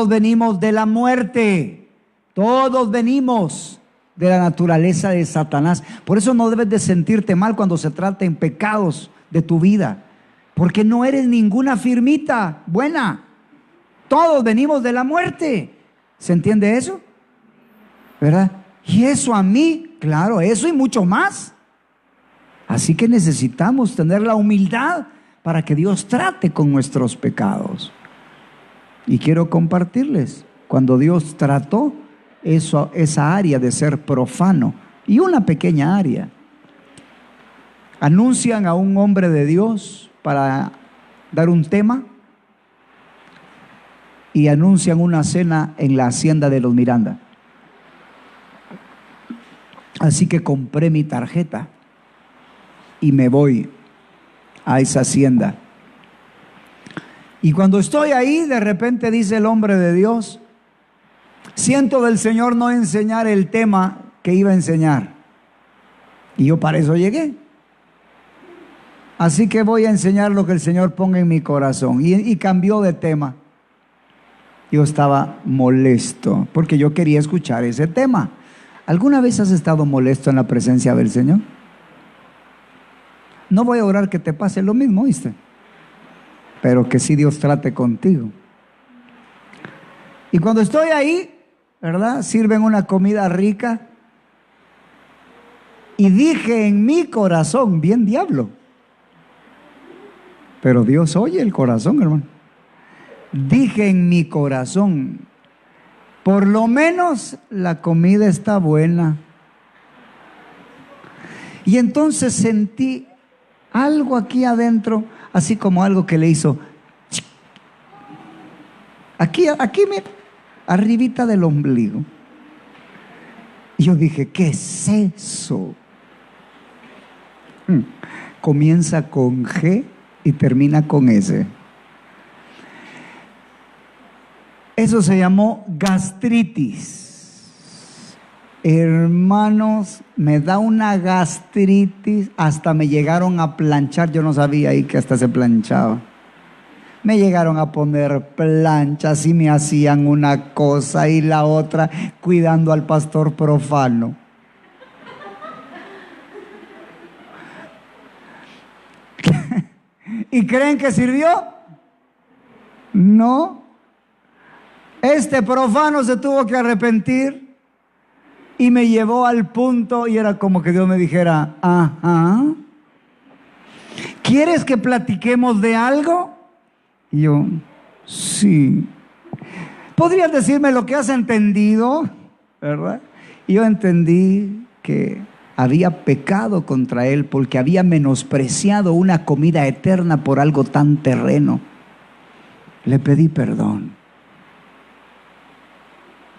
venimos de la muerte, todos venimos de la naturaleza de Satanás. Por eso no debes de sentirte mal cuando se trata en pecados de tu vida, porque no eres ninguna firmita buena. Todos venimos de la muerte. ¿Se entiende eso? ¿Verdad? Y eso a mí, claro, eso y mucho más. Así que necesitamos tener la humildad para que Dios trate con nuestros pecados. Y quiero compartirles, cuando Dios trató esa área de ser profano, y una pequeña área, anuncian a un hombre de Dios para dar un tema, y anuncian una cena en la hacienda de los Miranda. Así que compré mi tarjeta y me voy a esa hacienda. Y cuando estoy ahí, de repente dice el hombre de Dios: siento del Señor no enseñar el tema que iba a enseñar. Y yo para eso llegué. Así que voy a enseñar lo que el Señor ponga en mi corazón. Y cambió de tema. Yo estaba molesto porque yo quería escuchar ese tema. ¿Alguna vez has estado molesto en la presencia del Señor? No voy a orar que te pase lo mismo, ¿viste? Pero que sí Dios trate contigo. Y cuando estoy ahí, ¿verdad? Sirven una comida rica. Y dije en mi corazón, bien diablo. Pero Dios oye el corazón, hermano. Dije en mi corazón, por lo menos la comida está buena. Y entonces sentí algo aquí adentro, así como algo que le hizo aquí mira, arribita del ombligo. Y yo dije, ¿qué es eso? Comienza con G y termina con S. Eso se llamó gastritis. Hermanos, me da una gastritis, hasta me llegaron a planchar. Yo no sabía ahí que hasta se planchaba. Me llegaron a poner planchas y me hacían una cosa y la otra, cuidando al pastor profano. ¿Y creen que sirvió? No. Este profano se tuvo que arrepentir y me llevó al punto, y era como que Dios me dijera: ajá, ¿quieres que platiquemos de algo? Y yo, sí. ¿Podrías decirme lo que has entendido? ¿Verdad? Y yo entendí que había pecado contra él porque había menospreciado una comida eterna por algo tan terreno. Le pedí perdón.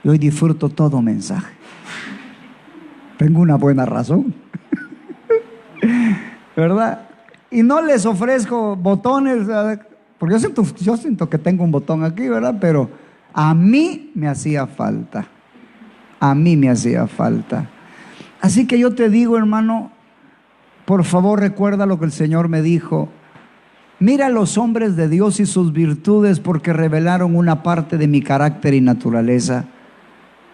Y hoy disfruto todo mensaje. Tengo una buena razón. ¿Verdad? Y no les ofrezco botones, ¿verdad? Porque yo siento que tengo un botón aquí, ¿verdad? Pero a mí me hacía falta. A mí me hacía falta. Así que yo te digo, hermano, por favor recuerda lo que el Señor me dijo. Mira a los hombres de Dios y sus virtudes, porque revelaron una parte de mi carácter y naturaleza,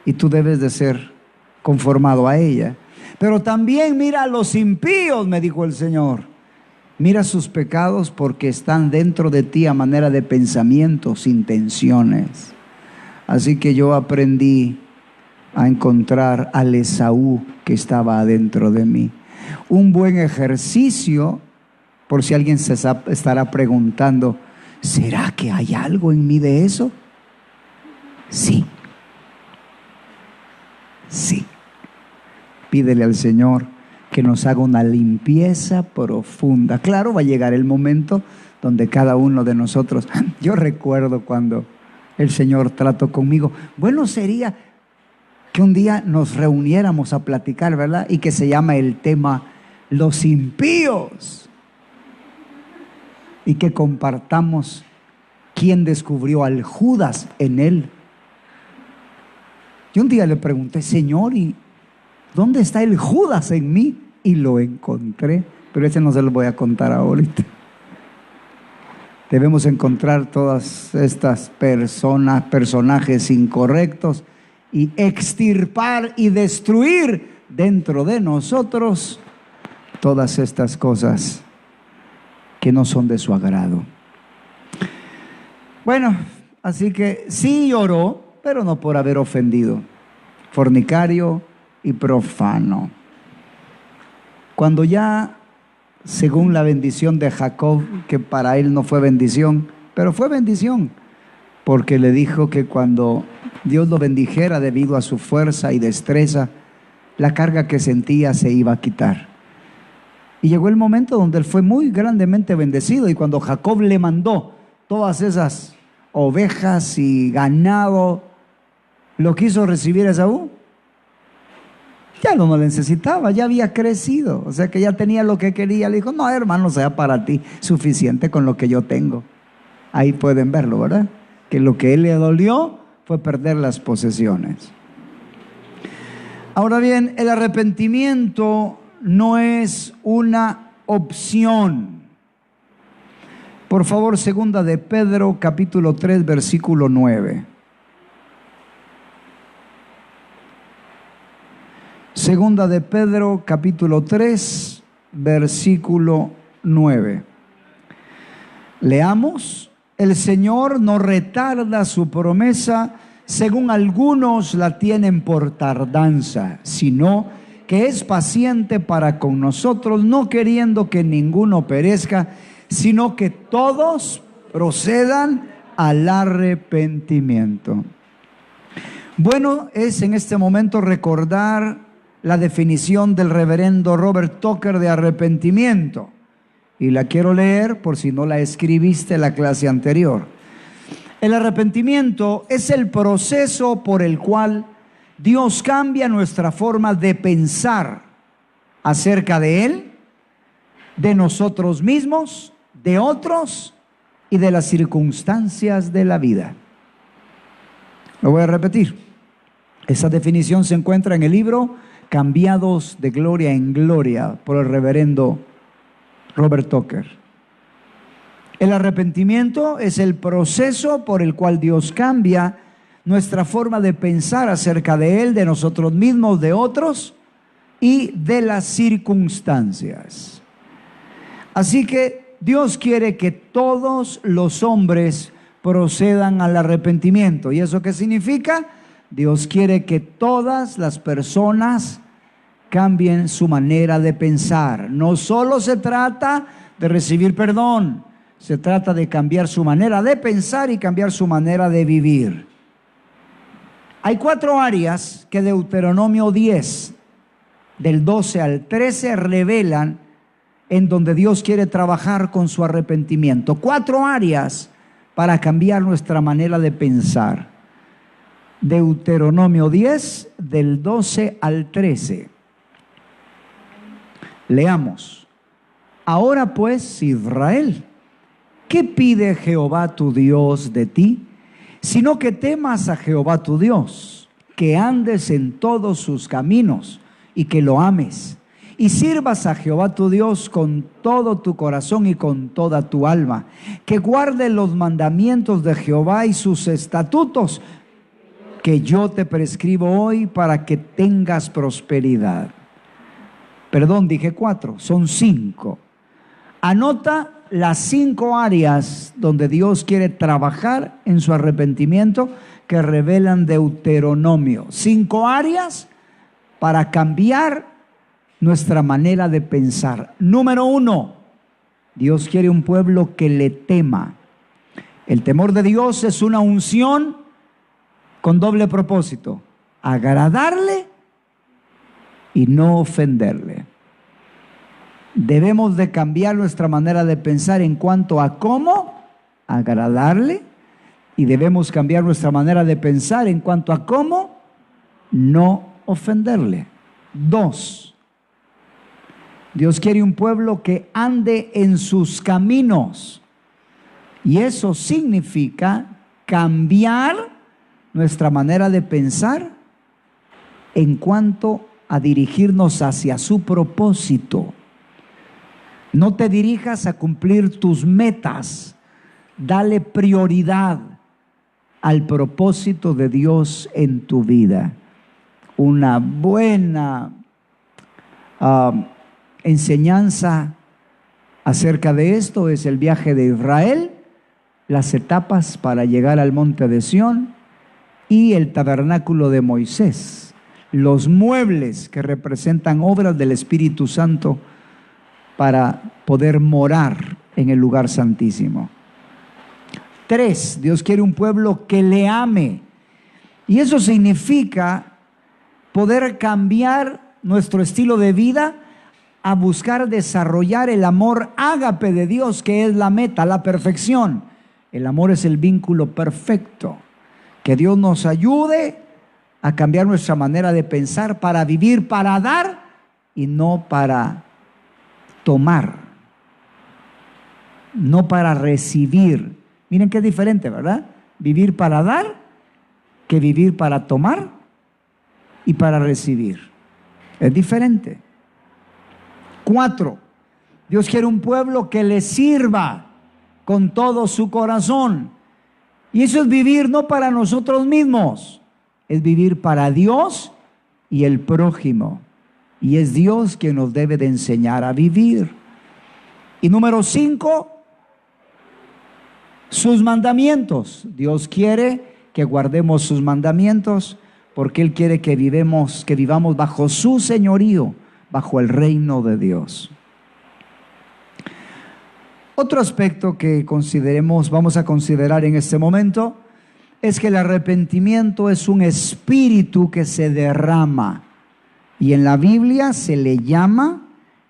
y tú debes de ser conformado a ella. Pero también mira a los impíos, me dijo el Señor. Mira sus pecados, porque están dentro de ti a manera de pensamientos, intenciones. Así que yo aprendí a encontrar al Esaú que estaba adentro de mí. Un buen ejercicio, por si alguien se estará preguntando, ¿será que hay algo en mí de eso? Sí. Sí. Pídele al Señor que nos haga una limpieza profunda. Claro, va a llegar el momento donde cada uno de nosotros, yo recuerdo cuando el Señor trató conmigo. Bueno sería que un día nos reuniéramos a platicar, ¿verdad? Y que se llama el tema los impíos. Y que compartamos quién descubrió al Judas en él. Yo un día le pregunté, Señor, ¿y dónde está el Judas en mí? Y lo encontré, pero ese no se lo voy a contar ahorita. Debemos encontrar todas estas personajes incorrectos y extirpar y destruir dentro de nosotros todas estas cosas que no son de su agrado. Bueno, así que sí lloró, pero no por haber ofendido. Fornicario y profano. Cuando ya, según la bendición de Jacob, que para él no fue bendición, pero fue bendición, porque le dijo que cuando Dios lo bendijera debido a su fuerza y destreza, la carga que sentía se iba a quitar. Y llegó el momento donde él fue muy grandemente bendecido, y cuando Jacob le mandó todas esas ovejas y ganado, lo quiso recibir Esaú, ya no lo necesitaba, ya había crecido, o sea que ya tenía lo que quería. Le dijo, no hermano, sea para ti suficiente con lo que yo tengo. Ahí pueden verlo, ¿verdad? Que lo que él le dolió fue perder las posesiones. Ahora bien, el arrepentimiento no es una opción. Por favor, segunda de Pedro, capítulo 3, versículo 9. Segunda de Pedro, capítulo 3, versículo 9. Leamos. El Señor no retarda su promesa, según algunos la tienen por tardanza, sino que es paciente para con nosotros, no queriendo que ninguno perezca, sino que todos procedan al arrepentimiento. Bueno es en este momento recordar la definición del reverendo Robert Tucker de arrepentimiento, y la quiero leer por si no la escribiste en la clase anterior. El arrepentimiento es el proceso por el cual Dios cambia nuestra forma de pensar acerca de Él, de nosotros mismos, de otros y de las circunstancias de la vida. Lo voy a repetir. Esa definición se encuentra en el libro Cambiados de Gloria en Gloria por el reverendo Robert Tucker. El arrepentimiento es el proceso por el cual Dios cambia nuestra forma de pensar acerca de Él, de nosotros mismos, de otros y de las circunstancias. Así que Dios quiere que todos los hombres procedan al arrepentimiento. ¿Y eso qué significa? Dios quiere que todas las personas cambien su manera de pensar. No solo se trata de recibir perdón, se trata de cambiar su manera de pensar y cambiar su manera de vivir. Hay 4 áreas que Deuteronomio 10, del 12 al 13, revelan en donde Dios quiere trabajar con su arrepentimiento. 4 áreas para cambiar nuestra manera de pensar. Deuteronomio 10, del 12 al 13. Leamos. Ahora pues, Israel, ¿qué pide Jehová tu Dios de ti? Sino que temas a Jehová tu Dios, que andes en todos sus caminos y que lo ames, y sirvas a Jehová tu Dios con todo tu corazón y con toda tu alma, que guardes los mandamientos de Jehová y sus estatutos, que yo te prescribo hoy para que tengas prosperidad. Perdón, dije 4, son 5. Anota las 5 áreas donde Dios quiere trabajar en su arrepentimiento que revelan Deuteronomio. 5 áreas para cambiar nuestra manera de pensar. Número 1, Dios quiere un pueblo que le tema. El temor de Dios es una unción con doble propósito: agradarle y no ofenderle. Debemos de cambiar nuestra manera de pensar en cuanto a cómo agradarle, Y debemos cambiar nuestra manera de pensar en cuanto a cómo no ofenderle. 2. Dios quiere un pueblo que ande en sus caminos. Y eso significa cambiar nuestra manera de pensar en cuanto a dirigirnos hacia su propósito. No te dirijas a cumplir tus metas. Dale prioridad al propósito de Dios en tu vida. Una buena enseñanza acerca de esto es el viaje de Israel, las etapas para llegar al monte de Sión y el tabernáculo de Moisés, los muebles que representan obras del Espíritu Santo para poder morar en el lugar santísimo. 3. Dios quiere un pueblo que le ame. Y eso significa poder cambiar nuestro estilo de vida a buscar desarrollar el amor ágape de Dios, que es la meta, la perfección. El amor es el vínculo perfecto. Que Dios nos ayude a cambiar nuestra manera de pensar para vivir, para dar y no para tomar, no para recibir. Miren qué diferente, ¿verdad? Vivir para dar que vivir para tomar y para recibir. Es diferente. 4. Dios quiere un pueblo que le sirva con todo su corazón. Y eso es vivir no para nosotros mismos, es vivir para Dios y el prójimo. Y es Dios quien nos debe de enseñar a vivir. Y número 5, sus mandamientos. Dios quiere que guardemos sus mandamientos porque Él quiere que vivamos bajo su señorío, bajo el reino de Dios. Otro aspecto que vamos a considerar en este momento, es que el arrepentimiento es un espíritu que se derrama. Y en la Biblia se le llama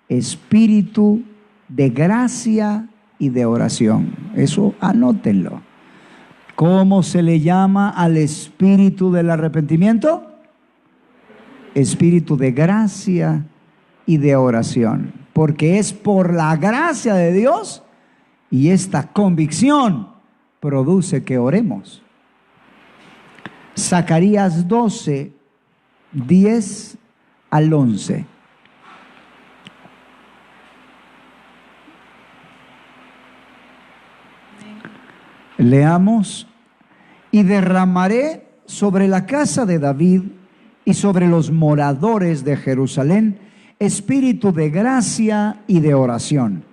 espíritu de gracia y de oración. Eso anótenlo. ¿Cómo se le llama al espíritu del arrepentimiento? Espíritu de gracia y de oración. Porque es por la gracia de Dios y esta convicción produce que oremos. Zacarías 12, 10 al 11. Leamos. Y derramaré sobre la casa de David y sobre los moradores de Jerusalén espíritu de gracia y de oración.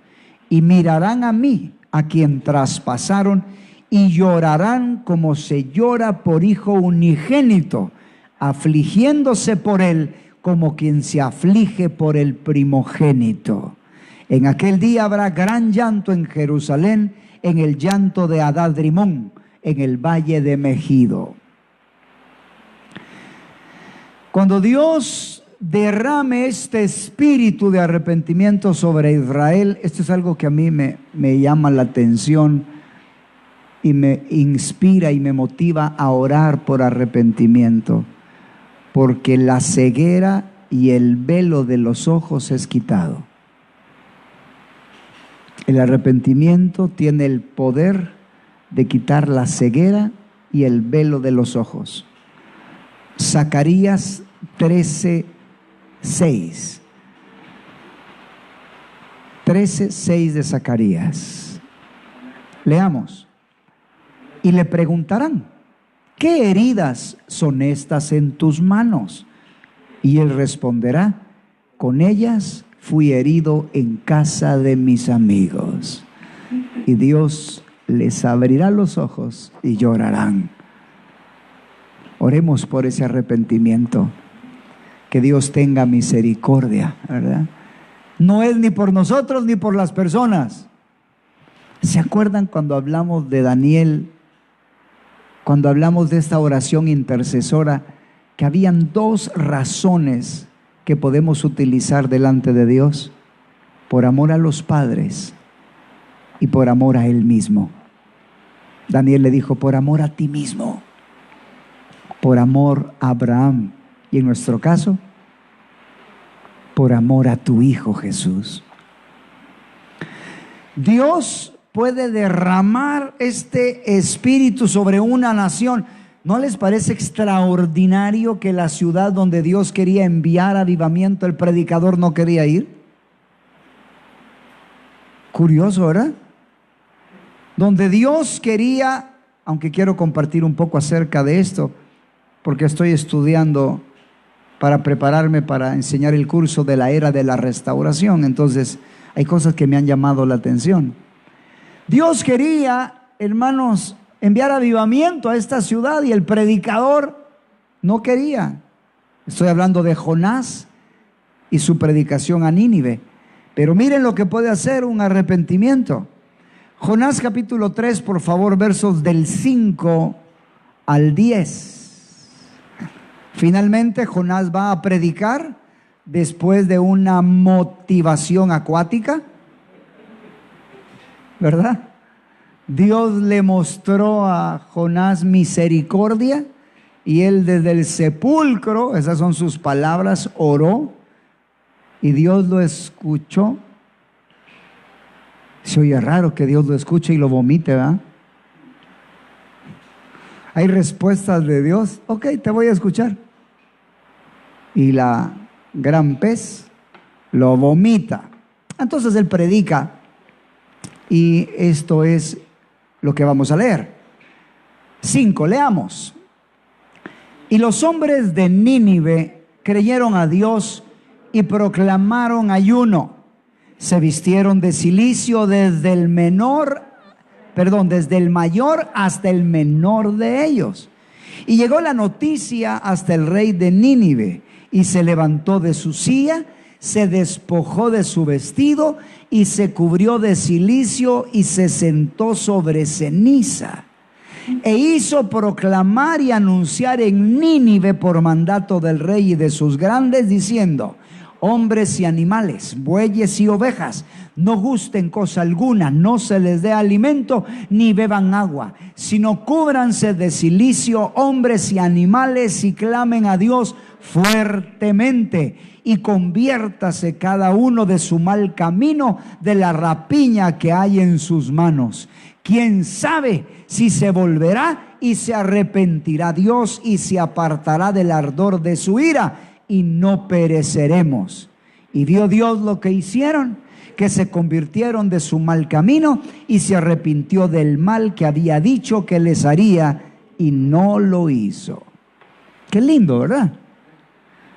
Y mirarán a mí, a quien traspasaron, y llorarán como se llora por hijo unigénito, afligiéndose por él como quien se aflige por el primogénito. En aquel día habrá gran llanto en Jerusalén, en el llanto de Adad-Rimón, en el valle de Megido. Cuando Dios derrame este espíritu de arrepentimiento sobre Israel, esto es algo que a mí me llama la atención y me inspira y me motiva a orar por arrepentimiento, porque la ceguera y el velo de los ojos es quitado. El arrepentimiento tiene el poder de quitar la ceguera y el velo de los ojos. Zacarías 13, 6. 13, 6 de Zacarías. Leamos. Y le preguntarán, ¿qué heridas son estas en tus manos? Y él responderá, con ellas fui herido en casa de mis amigos. Y Dios les abrirá los ojos y llorarán. Oremos por ese arrepentimiento. Que Dios tenga misericordia, ¿verdad? No es ni por nosotros ni por las personas. ¿Se acuerdan cuando hablamos de Daniel? Cuando hablamos de esta oración intercesora, que habían 2 razones que podemos utilizar delante de Dios: por amor a los padres y por amor a Él mismo. Daniel le dijo, por amor a ti mismo, por amor a Abraham, y en nuestro caso, por amor a tu Hijo Jesús. Dios puede derramar este espíritu sobre una nación. ¿No les parece extraordinario que la ciudad donde Dios quería enviar avivamiento, el predicador no quería ir? Curioso, ¿verdad? Donde Dios quería, aunque quiero compartir un poco acerca de esto, porque estoy estudiando para prepararme para enseñar el curso de la era de la restauración, entonces hay cosas que me han llamado la atención. Dios quería, hermanos, enviar avivamiento a esta ciudad y el predicador no quería. Estoy hablando de Jonás y su predicación a Nínive. Pero miren lo que puede hacer un arrepentimiento. Jonás capítulo 3, por favor, versos del 5 al 10. Finalmente Jonás va a predicar después de una motivación acuática, ¿verdad? Dios le mostró a Jonás misericordia y él desde el sepulcro, esas son sus palabras, oró y Dios lo escuchó. Se oye raro que Dios lo escuche y lo vomite, ¿verdad? Hay respuestas de Dios. Ok, te voy a escuchar. Y la gran pez lo vomita. Entonces él predica y esto es lo que vamos a leer. 5, leamos. Y los hombres de Nínive creyeron a Dios y proclamaron ayuno. Se vistieron de cilicio desde el mayor hasta el menor de ellos. Y llegó la noticia hasta el rey de Nínive, y se levantó de su silla, se despojó de su vestido y se cubrió de cilicio y se sentó sobre ceniza. E hizo proclamar y anunciar en Nínive por mandato del rey y de sus grandes, diciendo: hombres y animales, bueyes y ovejas, no gusten cosa alguna, no se les dé alimento ni beban agua, sino cúbranse de cilicio hombres y animales y clamen a Dios fuertemente, y conviértase cada uno de su mal camino, de la rapiña que hay en sus manos. ¿Quién sabe si se volverá y se arrepentirá Dios y se apartará del ardor de su ira, y no pereceremos? Y vio Dios lo que hicieron, que se convirtieron de su mal camino, y se arrepintió del mal que había dicho que les haría, y no lo hizo. Qué lindo, ¿verdad?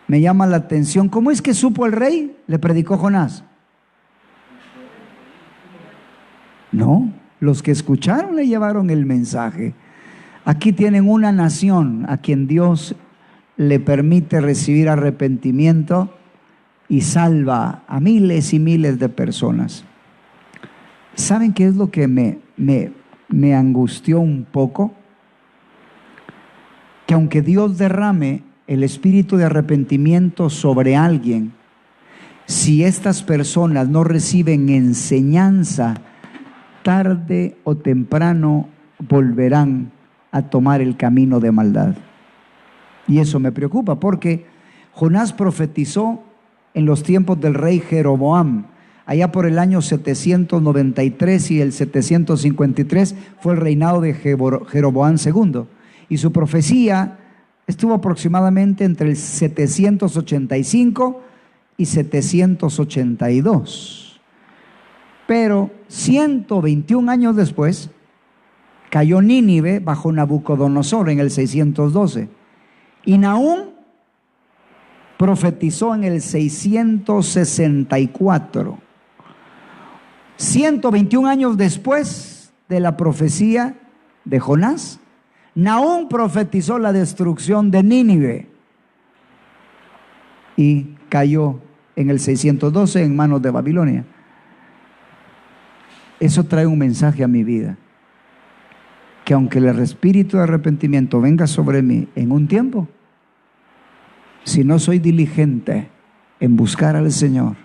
Me llama la atención. ¿Cómo es que supo el rey? Le predicó Jonás. No, los que escucharon le llevaron el mensaje. Aquí tienen una nación a quien Dios le permite recibir arrepentimiento y salva a miles y miles de personas. ¿Saben qué es lo que me angustió un poco? Que aunque Dios derrame el espíritu de arrepentimiento sobre alguien, si estas personas no reciben enseñanza, tarde o temprano volverán a tomar el camino de maldad. Y eso me preocupa, porque Jonás profetizó en los tiempos del rey Jeroboam, allá por el año 793 y el 753 fue el reinado de Jeroboam II. Y su profecía estuvo aproximadamente entre el 785 y 782. Pero 121 años después cayó Nínive bajo Nabucodonosor en el 612. Y Nahum profetizó en el 664. 121 años después de la profecía de Jonás, Nahum profetizó la destrucción de Nínive y cayó en el 612 en manos de Babilonia. Eso trae un mensaje a mi vida, que aunque el espíritu de arrepentimiento venga sobre mí en un tiempo, si no soy diligente en buscar al Señor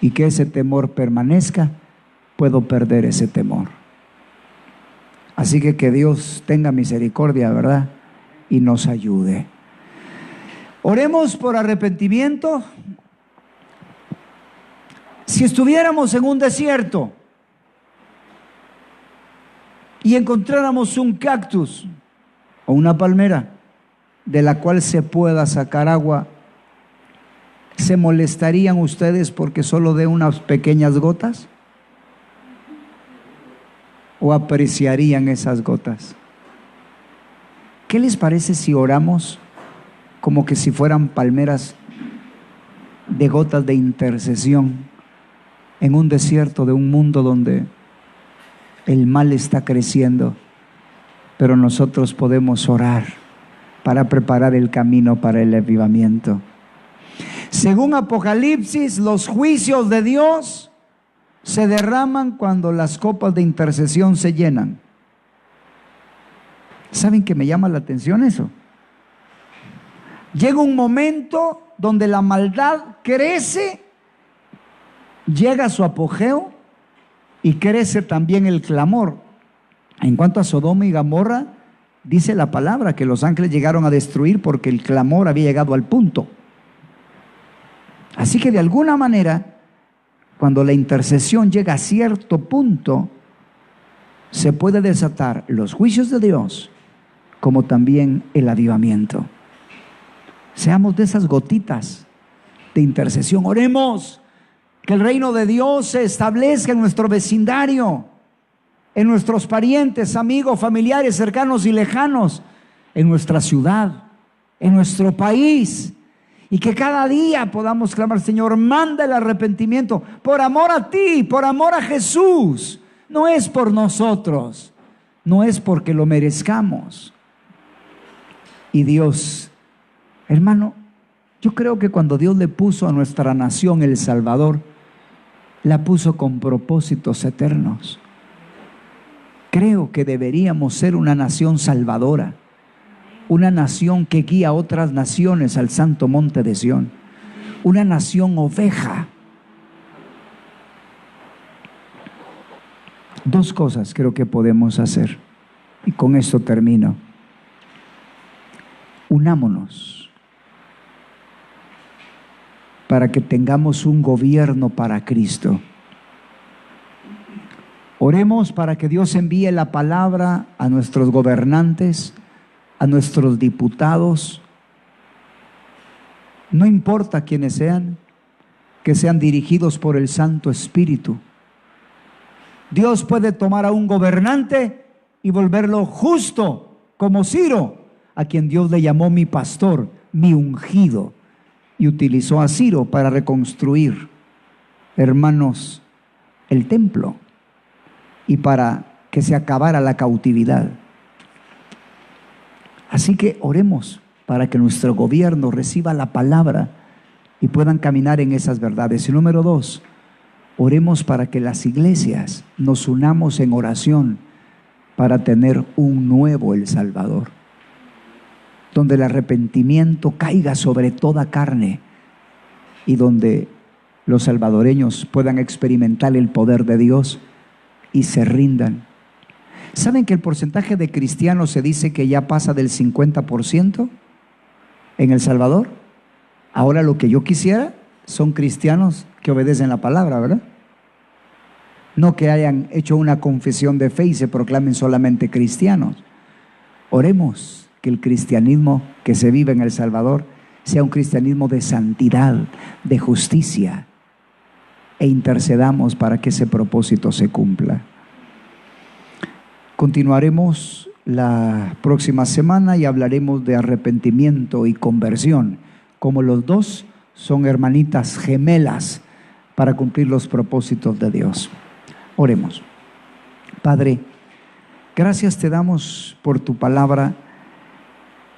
y que ese temor permanezca, puedo perder ese temor. Así que Dios tenga misericordia, ¿verdad? Y nos ayude. Oremos por arrepentimiento. Si estuviéramos en un desierto y encontráramos un cactus o una palmera de la cual se pueda sacar agua, ¿se molestarían ustedes porque solo dé unas pequeñas gotas? ¿O apreciarían esas gotas? ¿Qué les parece si oramos como que si fueran palmeras de gotas de intercesión en un desierto de un mundo donde el mal está creciendo, pero nosotros podemos orar para preparar el camino para el avivamiento? Según Apocalipsis, los juicios de Dios se derraman cuando las copas de intercesión se llenan. ¿Saben que me llama la atención eso? Llega un momento donde la maldad crece, llega a su apogeo y crece también el clamor. En cuanto a Sodoma y Gomorra, dice la palabra que los ángeles llegaron a destruir porque el clamor había llegado al punto. Así que de alguna manera, cuando la intercesión llega a cierto punto, se puede desatar los juicios de Dios, como también el avivamiento. Seamos de esas gotitas de intercesión. Oremos que el reino de Dios se establezca en nuestro vecindario, en nuestros parientes, amigos, familiares, cercanos y lejanos, en nuestra ciudad, en nuestro país. Y que cada día podamos clamar: Señor, manda el arrepentimiento por amor a ti, por amor a Jesús. No es por nosotros, no es porque lo merezcamos. Y Dios, hermano, yo creo que cuando Dios le puso a nuestra nación El Salvador, la puso con propósitos eternos. Creo que deberíamos ser una nación salvadora, una nación que guía a otras naciones al santo monte de Sión, una nación oveja. Dos cosas creo que podemos hacer, y con esto termino. Unámonos para que tengamos un gobierno para Cristo. Oremos para que Dios envíe la palabra a nuestros gobernantes, a nuestros diputados, no importa quiénes sean, que sean dirigidos por el Santo Espíritu. Dios puede tomar a un gobernante y volverlo justo, como Ciro, a quien Dios le llamó mi pastor, mi ungido, y utilizó a Ciro para reconstruir, hermanos, el templo y para que se acabara la cautividad. Así que oremos para que nuestro gobierno reciba la palabra y puedan caminar en esas verdades. Y número dos, oremos para que las iglesias nos unamos en oración para tener un nuevo El Salvador, donde el arrepentimiento caiga sobre toda carne y donde los salvadoreños puedan experimentar el poder de Dios y se rindan. ¿Saben que el porcentaje de cristianos se dice que ya pasa del 50% en El Salvador? Ahora lo que yo quisiera son cristianos que obedecen la palabra, ¿verdad? No que hayan hecho una confesión de fe y se proclamen solamente cristianos. Oremos que el cristianismo que se vive en El Salvador sea un cristianismo de santidad, de justicia, e intercedamos para que ese propósito se cumpla. Continuaremos la próxima semana y hablaremos de arrepentimiento y conversión, como los dos son hermanitas gemelas para cumplir los propósitos de Dios. Oremos. Padre, gracias te damos por tu palabra.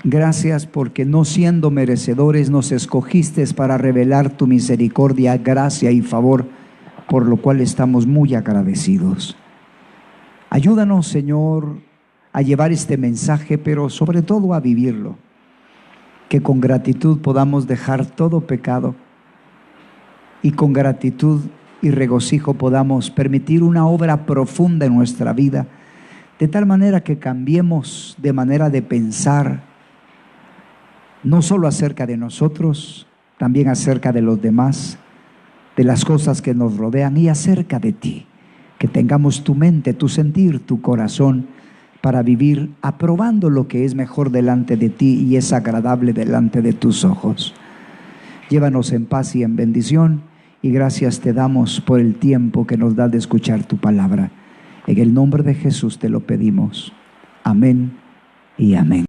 Gracias porque no siendo merecedores nos escogiste para revelar tu misericordia, gracia y favor, por lo cual estamos muy agradecidos. Ayúdanos, Señor, a llevar este mensaje, pero sobre todo a vivirlo. Que con gratitud podamos dejar todo pecado y con gratitud y regocijo podamos permitir una obra profunda en nuestra vida de tal manera que cambiemos de manera de pensar, no solo acerca de nosotros, también acerca de los demás, de las cosas que nos rodean y acerca de ti. Que tengamos tu mente, tu sentir, tu corazón para vivir aprobando lo que es mejor delante de ti y es agradable delante de tus ojos. Llévanos en paz y en bendición, y gracias te damos por el tiempo que nos da de escuchar tu palabra. En el nombre de Jesús te lo pedimos. Amén y amén.